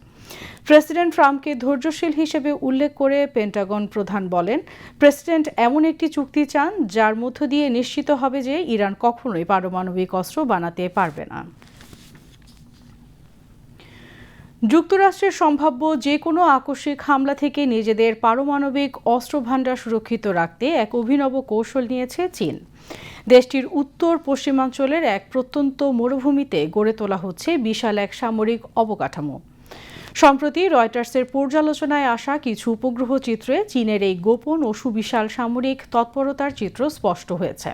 প্রেসিডেন্ট ট্রাম্পকে ধৈর্যশীল হিসেবে উল্লেখ করে পেন্টাগন প্রধান বলেন, প্রেসিডেন্ট এমন একটি চুক্তি চান যার মধ্য দিয়ে নিশ্চিত হবে যে ইরান কখনোই পারমাণবিক অস্ত্র বানাতে পারবে না। যুক্তরাষ্ট্রের সম্ভাব্য যে কোনো আকস্মিক হামলা থেকে নিজেদের পারমাণবিক অস্ত্র ভান্ডার সুরক্ষিত রাখতে এক অভিনব কৌশল নিয়েছে চীন। দেশটির উত্তর পশ্চিমাঞ্চলের এক প্রত্যন্ত মরুভূমিতে গড়ে তোলা হচ্ছে বিশাল এক সামরিক অবকাঠামো। সম্প্রতি রয়টার্সের পর্যালোচনায় আসা কিছু উপগ্রহ চিত্রে চীনের এই গোপন ও সুবিশাল সামরিক তৎপরতার চিত্র স্পষ্ট হয়েছে।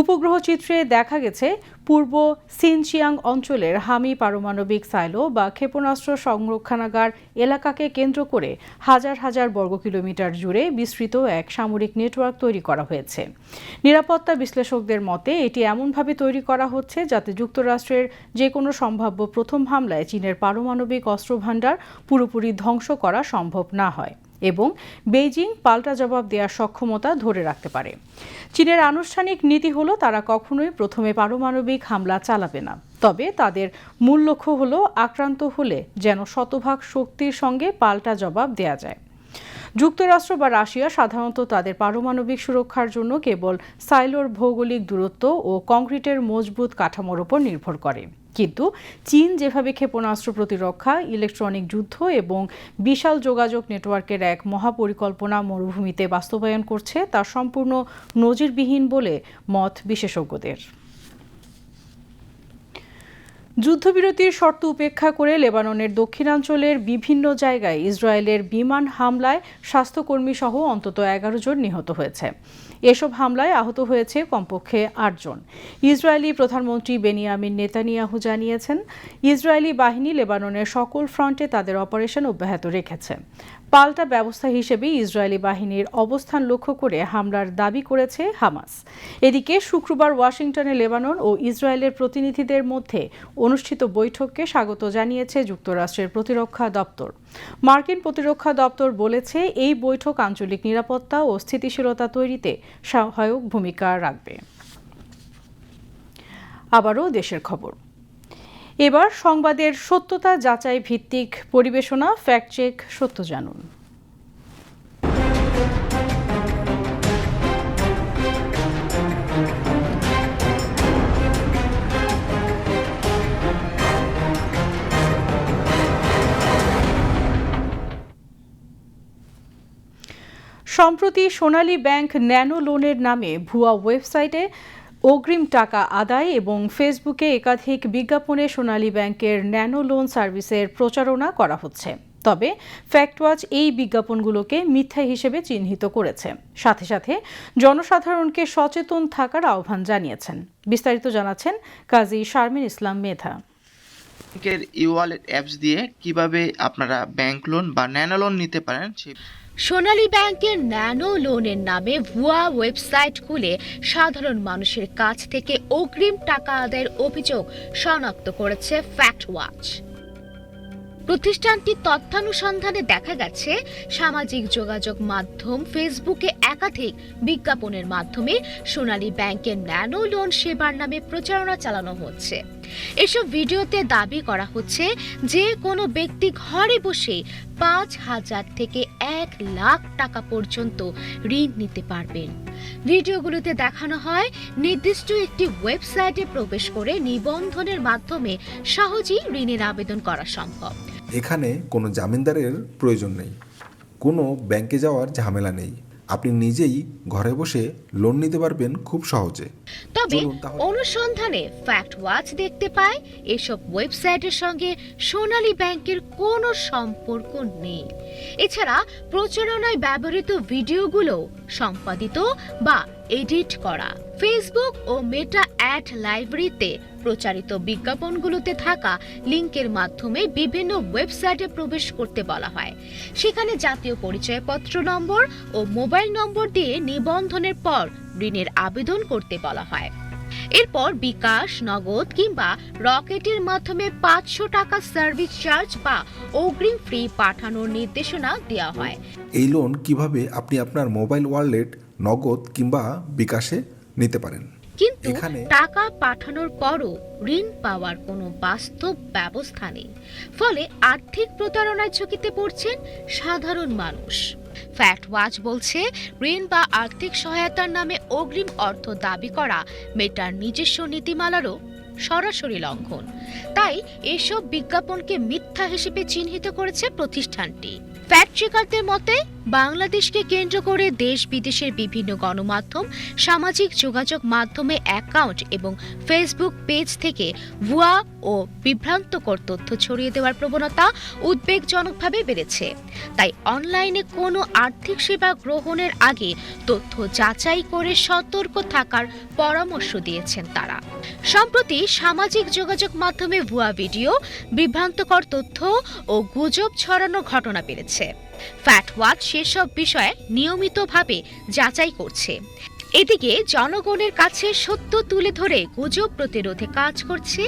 উপগ্রহ চিত্রে দেখা গেছে পূর্ব সিনচিয়াং অঞ্চলের হামি পারমাণবিক সাইলো বা ক্ষেপণাস্ত্র সংরক্ষণাগার এলাকাকে কেন্দ্র করে হাজার হাজার বর্গ কিলোমিটার জুড়ে বিস্তৃত এক সামরিক নেটওয়ার্ক তৈরি করা হয়েছে। নিরাপত্তা বিশ্লেষকদের মতে এটি এমনভাবে তৈরি করা হচ্ছে যাতে যুক্তরাষ্ট্রের যে কোনো সম্ভাব্য প্রথম হামলায় চীনের পারমাণবিক অস্ত্র ভান্ডার পুরোপুরি ধ্বংস করা সম্ভব না হয় এবং বেইজিং পাল্টা জবাব দেওয়ার সক্ষমতা ধরে রাখতে পারে। চীনের আনুষ্ঠানিক নীতি হলো তারা কখনোই প্রথমে পারমাণবিক হামলা চালাবে না, তবে তাদের মূল লক্ষ্য হলো আক্রান্ত হলে যেন শতভাগ শক্তির সঙ্গে পাল্টা জবাব দেয়া যায়। যুক্তরাষ্ট্র বা রাশিয়া সাধারণত তাদের পারমাণবিক সুরক্ষার জন্য কেবল সাইলোর ভৌগোলিক দূরত্ব ও কংক্রিটের মজবুত কাঠামোর উপর নির্ভর করে, কিন্তু চীন যেভাবে ক্ষেপণাস্ত্র প্রতিরক্ষা, ইলেকট্রনিক যুদ্ধ এবং বিশাল যোগাযোগ নেটওয়ার্কের এক মহাপরিকল্পনা মরুভূমিতে বাস্তবায়ন করছে তা সম্পূর্ণ নজিরবিহীন বলে মত বিশেষজ্ঞদের। যুদ্ধবিরতির শর্ত উপেক্ষা করে লেবাননের দক্ষিণাঞ্চলের বিভিন্ন জায়গায় ইসরায়েলের বিমান হামলায় স্বাস্থ্যকর্মী সহ অন্তত 11 জন নিহত হয়েছে। এসব হামলায় আহত হয়েছে কমপক্ষে 8 জন। ইসরায়েলি প্রধানমন্ত্রী বেনিয়ামিন নেতানিয়াহু জানিয়েছেন, ইসরায়েলি বাহিনী লেবাননের সকল ফ্রন্টে তাদের অপারেশন অব্যাহত রেখেছে। পাল্টা ব্যবস্থা হিসেবে ইসরায়েলি বাহিনীর অবস্থান লক্ষ্য করে হামলার দাবি করেছে হামাস। এদিকে শুক্রবার ওয়াশিংটনে লেবানন ও ইসরায়েলের প্রতিনিধিদের মধ্যে অনুষ্ঠিত বৈঠককে স্বাগত জানিয়েছে যুক্তরাষ্ট্রের প্রতিরক্ষা দপ্তর। মার্কিন প্রতিরক্ষা দপ্তর বলেছে এই বৈঠক আঞ্চলিক নিরাপত্তা ও স্থিতিশীলতা তৈরিতে সহায়ক ভূমিকা রাখবে। আবারও দেশের খবর। এবার সংবাদের সত্যতা যাচাই ভিত্তিক পরিবেশনা ফ্যাক্ট চেক সত্য জানুন। সম্প্রতি সোনালী ব্যাংক ন্যানো লোনের নামে ভুয়া ওয়েবসাইটে অগ্রিম টাকা আদায় এবং ফেসবুকে একাধিক বিজ্ঞাপনে সোনালী ব্যাংকের ন্যানো লোন সার্ভিসের প্রচারণা করা হচ্ছে। তবে ফ্যাক্টওয়াচ এই বিজ্ঞাপনগুলোকে মিথ্যা হিসেবে চিহ্নিত করেছে, সাথে সাথে জনসাধারণকে সচেতন থাকার আহ্বান জানিয়েছেন। বিস্তারিত জানাচ্ছেন কাজী শারমিন ইসলাম মেধা। ব্যাংকের ই-ওয়ালেট অ্যাপস দিয়ে কিভাবে আপনারা ব্যাংক লোন বা ন্যানো লোন নিতে পারেন। সোনালী ব্যাংকের ন্যানো লোনের নামে ভুয়া ওয়েবসাইট খুলে সাধারণ মানুষের কাছ থেকে অগ্রিম টাকা আদায়ের অভিযোগ শনাক্ত করেছে ফ্যাক্ট ওয়াচ। প্রতিষ্ঠানটির তথ্যানুসন্ধানে দেখা গেছে সামাজিক যোগাযোগ মাধ্যম ফেসবুকে একাধিক বিজ্ঞাপনের মাধ্যমে সোনালী ব্যাংকের ন্যানো লোন সেবার নামে প্রচারণা চালানো হচ্ছে। এসব ভিডিওতে দাবি করা হচ্ছে যে কোনো ব্যক্তি ঘরে বসে 5,000 থেকে 1 লাখ টাকা পর্যন্ত ঋণ নিতে পারবেন। ভিডিওগুলোতে দেখানো হয় নির্দিষ্ট একটি ওয়েবসাইটে প্রবেশ করে নিবন্ধনের মাধ্যমে সহজেই ঋণের আবেদন করা সম্ভব। এখানে কোনো জামিনদারের প্রয়োজন নেই, কোনো ব্যাংকে যাওয়ার ঝামেলা নেই। আপনি নিজেই ঘরে বসে লোন নিতে পারবেন খুব সহজে। তবে অনুসন্ধানে ফ্যাক্ট ওয়াচ দেখতে পায় এসব ওয়েবসাইটের সঙ্গে সোনালী ব্যাংকের কোনো সম্পর্ক নেই। এছাড়া প্রচারণায় ব্যবহৃত ভিডিওগুলো সম্পাদিত বা এডিট করা। ফেসবুক ও মেটা অ্যাড লাইব্রেরিতে প্রচারিত বিজ্ঞাপনগুলোতে থাকা লিংকের মাধ্যমে বিভিন্ন ওয়েবসাইটে প্রবেশ করতে বলা হয়। সেখানে জাতীয় পরিচয়পত্র নম্বর ও মোবাইল নম্বর দিয়ে নিবন্ধনের পর ঋণের আবেদন করতে বলা হয়। এরপর বিকাশ, নগদ কিংবা রকেটের মাধ্যমে 500 টাকা সার্ভিস চার্জ বা অগ্রিম ফি পাঠানোর নির্দেশনা দেওয়া হয়। এই লোন কিভাবে আপনি আপনার মোবাইল ওয়ালেট, নগদ কিংবা বিকাশে নিতে পারেন। কিন্তু টাকা পাঠানোর পরও ঋণ পাওয়ার কোনো বাস্তব ব্যবস্থা নেই। ফলে আর্থিক প্রতারণার ঝুঁকিতে পড়ছেন সাধারণ মানুষ। ফ্যাক্ট ওয়াচ বলছে, ঋণ বা আর্থিক সহায়তার নামে অগ্রিম অর্থ দাবি করা মেটার নিজস্ব নীতিমালারও সরাসরি লঙ্ঘন। তাই এসব বিজ্ঞাপনকে মিথ্যা হিসেবে চিহ্নিত করেছে প্রতিষ্ঠানটি। ফ্যাক্ট চেকারদের মতে, বাংলাদেশকে কেন্দ্র করে দেশ বিদেশের বিভিন্ন গণমাধ্যম, সামাজিক যোগাযোগ মাধ্যমে অ্যাকাউন্ট এবং ফেসবুক পেজ থেকে ভুয়া ও বিভ্রান্তকর তথ্য ছড়িয়ে দেওয়ার প্রবণতা উদ্বেগজনকভাবে বেড়েছে। তাই অনলাইনে কোনো আর্থিক সেবা গ্রহণের আগে তথ্য যাচাই করে সতর্ক থাকার পরামর্শ দিয়েছেন তারা। সম্প্রতি সামাজিক যোগাযোগ মাধ্যমে ভুয়া ভিডিও, বিভ্রান্তকর তথ্য ও গুজব ছড়ানোর ঘটনা বেড়েছে। ফ্যাক্ট ওয়াচ সেসব বিষয়ে নিয়মিতভাবে যাচাই করছে। এদিকে জনগণের কাছে সত্য তুলে ধরে গুজব প্রতিরোধে কাজ করছে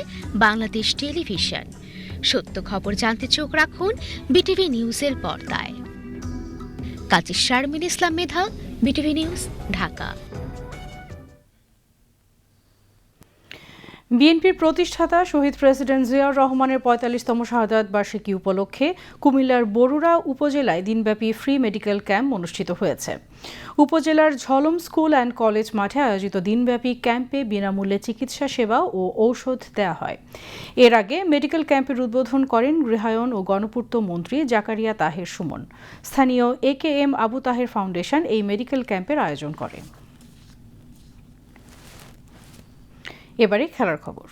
বাংলাদেশ টেলিভিশন। সত্য খবর জানতে চোখ রাখুন বিটিভি নিউজের পর্দায়। কাজী শারমিন ইসলাম মেধা, বিটিভি নিউজ, ঢাকা। বিএনপির প্রতিষ্ঠাতা শহীদ প্রেসিডেন্ট জিয়াউর রহমানের ৪৫তম শাহাদাত বার্ষিকী উপলক্ষে কুমিল্লার বরুড়া উপজেলায় দিনব্যাপী ফ্রি মেডিকেল ক্যাম্প অনুষ্ঠিত হয়েছে। উপজেলার ঝলম স্কুল অ্যান্ড কলেজ মাঠে আয়োজিত দিনব্যাপী ক্যাম্পে বিনামূল্যে চিকিৎসা সেবা ও ঔষধ দেওয়া হয়। এর আগে মেডিকেল ক্যাম্পের উদ্বোধন করেন গৃহায়ন ও গণপূর্ত মন্ত্রী জাকারিয়া তাহের সুমন। স্থানীয় AKM আবু তাহের ফাউন্ডেশন এই মেডিকেল ক্যাম্পের আয়োজন করে। এবারে খেলার খবর।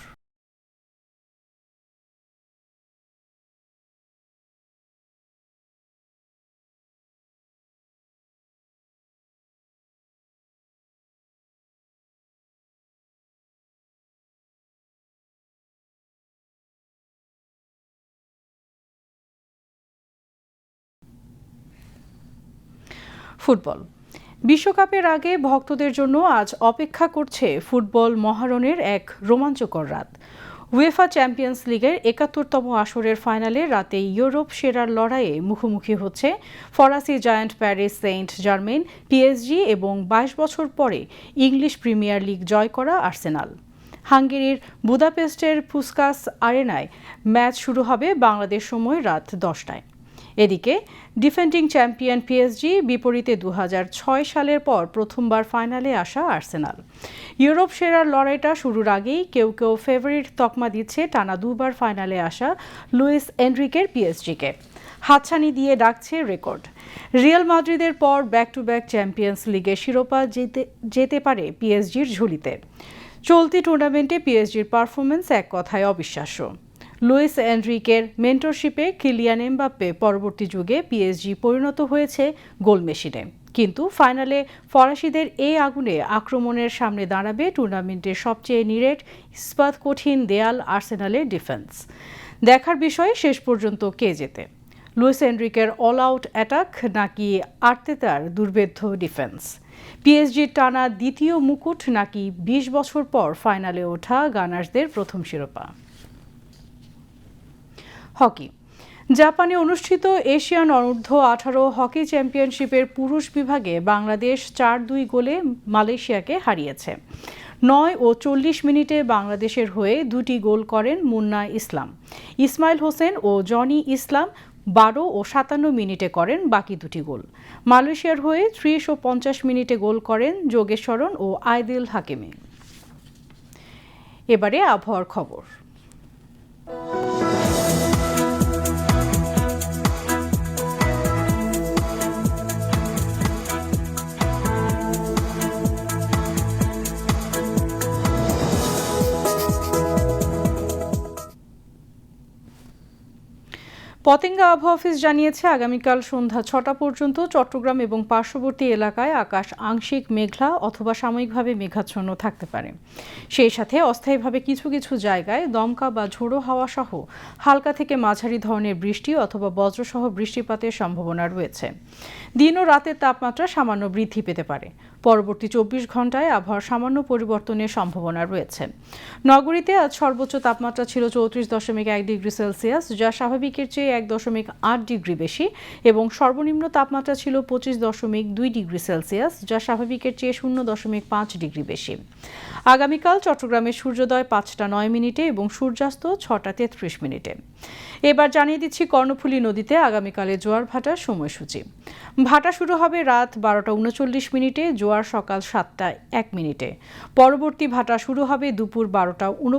ফুটবল বিশ্বকাপের আগে ভক্তদের জন্য আজ অপেক্ষা করছে ফুটবল মহারণের এক রোমাঞ্চকর রাত। উয়েফা চ্যাম্পিয়ন্স লিগের ৭১তম আসরের ফাইনালে রাতে ইউরোপ সেরার লড়াইয়ে মুখোমুখি হচ্ছে ফরাসি giant Paris Saint Germain, PSG এবং ২২ বছর পরে ইংলিশ প্রিমিয়ার লিগ জয় করা আর্সেনাল। হাঙ্গেরির বুদাপেস্টের পুস্কাস আরেনায় ম্যাচ শুরু হবে বাংলাদেশ সময় রাত ১০টায়। এদিকে ডিফেন্ডিং চ্যাম্পিয়ন PSG বিপরীতে ২০০৬ সালের পর প্রথমবার ফাইনালে আসা আর্সেনাল। ইউরোপ সেরার লড়াইটা শুরুর আগেই কেউ কেউ ফেভারিট তকমা দিচ্ছে টানা দুবার ফাইনালে আসা লুইস এনরিকের PSG-কে। হাতছানি দিয়ে ডাকছে রেকর্ড। রিয়াল মাদ্রিদের পর ব্যাক টু ব্যাক চ্যাম্পিয়ন্স লিগের শিরোপা যেতে পারে PSG-র ঝুলিতে। চলতি টুর্নামেন্টে PSG-র পারফরমেন্স এক কথায় অবিশ্বাস্য। লুইস এনরিকের মেন্টরশিপে কিলিয়ান এমবাপ্পে পরবর্তী যুগে PSG পরিণত হয়েছে গোল মেশিনে। কিন্তু ফাইনালে ফরাসিদের এই আগুনে আক্রমণের সামনে দাঁড়াবে টুর্নামেন্টের সবচেয়ে নিরেট ইস্পাত কঠিন দেয়াল আর্সেনালের ডিফেন্স। দেখার বিষয় শেষ পর্যন্ত কে জেতে, লুইস এনরিকের অল আউট অ্যাটাক নাকি আর্তেতার দুর্ভেদ্য ডিফেন্স। PSG-র টানা দ্বিতীয় মুকুট নাকি ২০ বছর পর ফাইনালে ওঠা গানার্সদের প্রথম শিরোপা। হকি জাপানে অনুষ্ঠিত এশিয়ান অনূর্ধ্ব ১৮ হকি চ্যাম্পিয়নশিপের পুরুষ বিভাগে বাংলাদেশ ৪-২ গোলে মালয়েশিয়াকে হারিয়েছে। ৯ ও ৪০ মিনিটে বাংলাদেশের হয়ে দুটি গোল করেন মুন্না ইসলাম। ইসমাইল হোসেন ও জনি ইসলাম ১২ ও ৫৭ মিনিটে করেন বাকি দুটি গোল। মালয়েশিয়ার হয়ে ৩০ ও ৫০ মিনিটে গোল করেন যোগেশ্বরন ও আইদিল হাকিমি। এবারে আবহাওয়ার খবর। পতেঙ্গা আবহাওয়া অফিস জানিয়েছে আগামীকাল সন্ধ্যা ৬টা পর্যন্ত চট্টগ্রাম এবং পার্শ্ববর্তী এলাকায় আকাশ আংশিক মেঘলা অথবা সাময়িকভাবে মেঘাচ্ছন্ন থাকতে পারে। সেই সাথে অস্থায়ীভাবে কিছু কিছু জায়গায় দমকা বা ঝোড়ো হাওয়া সহ হালকা থেকে মাঝারি ধরনের বৃষ্টি অথবা বজ্রসহ বৃষ্টিপাতের সম্ভাবনা রয়েছে। দিন ও রাতের তাপমাত্রা সামান্য বৃদ্ধি পেতে পারে। পরবর্তী ২৪ ঘন্টায় আবহাওয়ার সামান্য পরিবর্তনের সম্ভাবনা রয়েছে। নগরীতে আজ সর্বোচ্চ তাপমাত্রা ছিল ৩৪.১ ডিগ্রি সেলসিয়াস, যা স্বাভাবিকের চেয়ে ১.৮ ডিগ্রি বেশি, এবং সর্বনিম্ন তাপমাত্রা ছিল ২৫.২ ডিগ্রি সেলসিয়াস, যা স্বাভাবিকের চেয়ে ০.৫ ডিগ্রি বেশি। আগামীকাল চট্টগ্রামের সূর্যোদয় ৫টা ৯ এবং সূর্যাস্ত ৬টা ৩৩। এবার জানিয়ে দিচ্ছি কর্ণফুলী নদীতে আগামীকালে জোয়ার ভাটার সময়সূচি। ভাটা শুরু হবে রাত ১২টা ৩৯, জোয়ার সকাল ৭টা ১। পরবর্তী ভাটা শুরু হবে দুপুর ১২টা ৪৯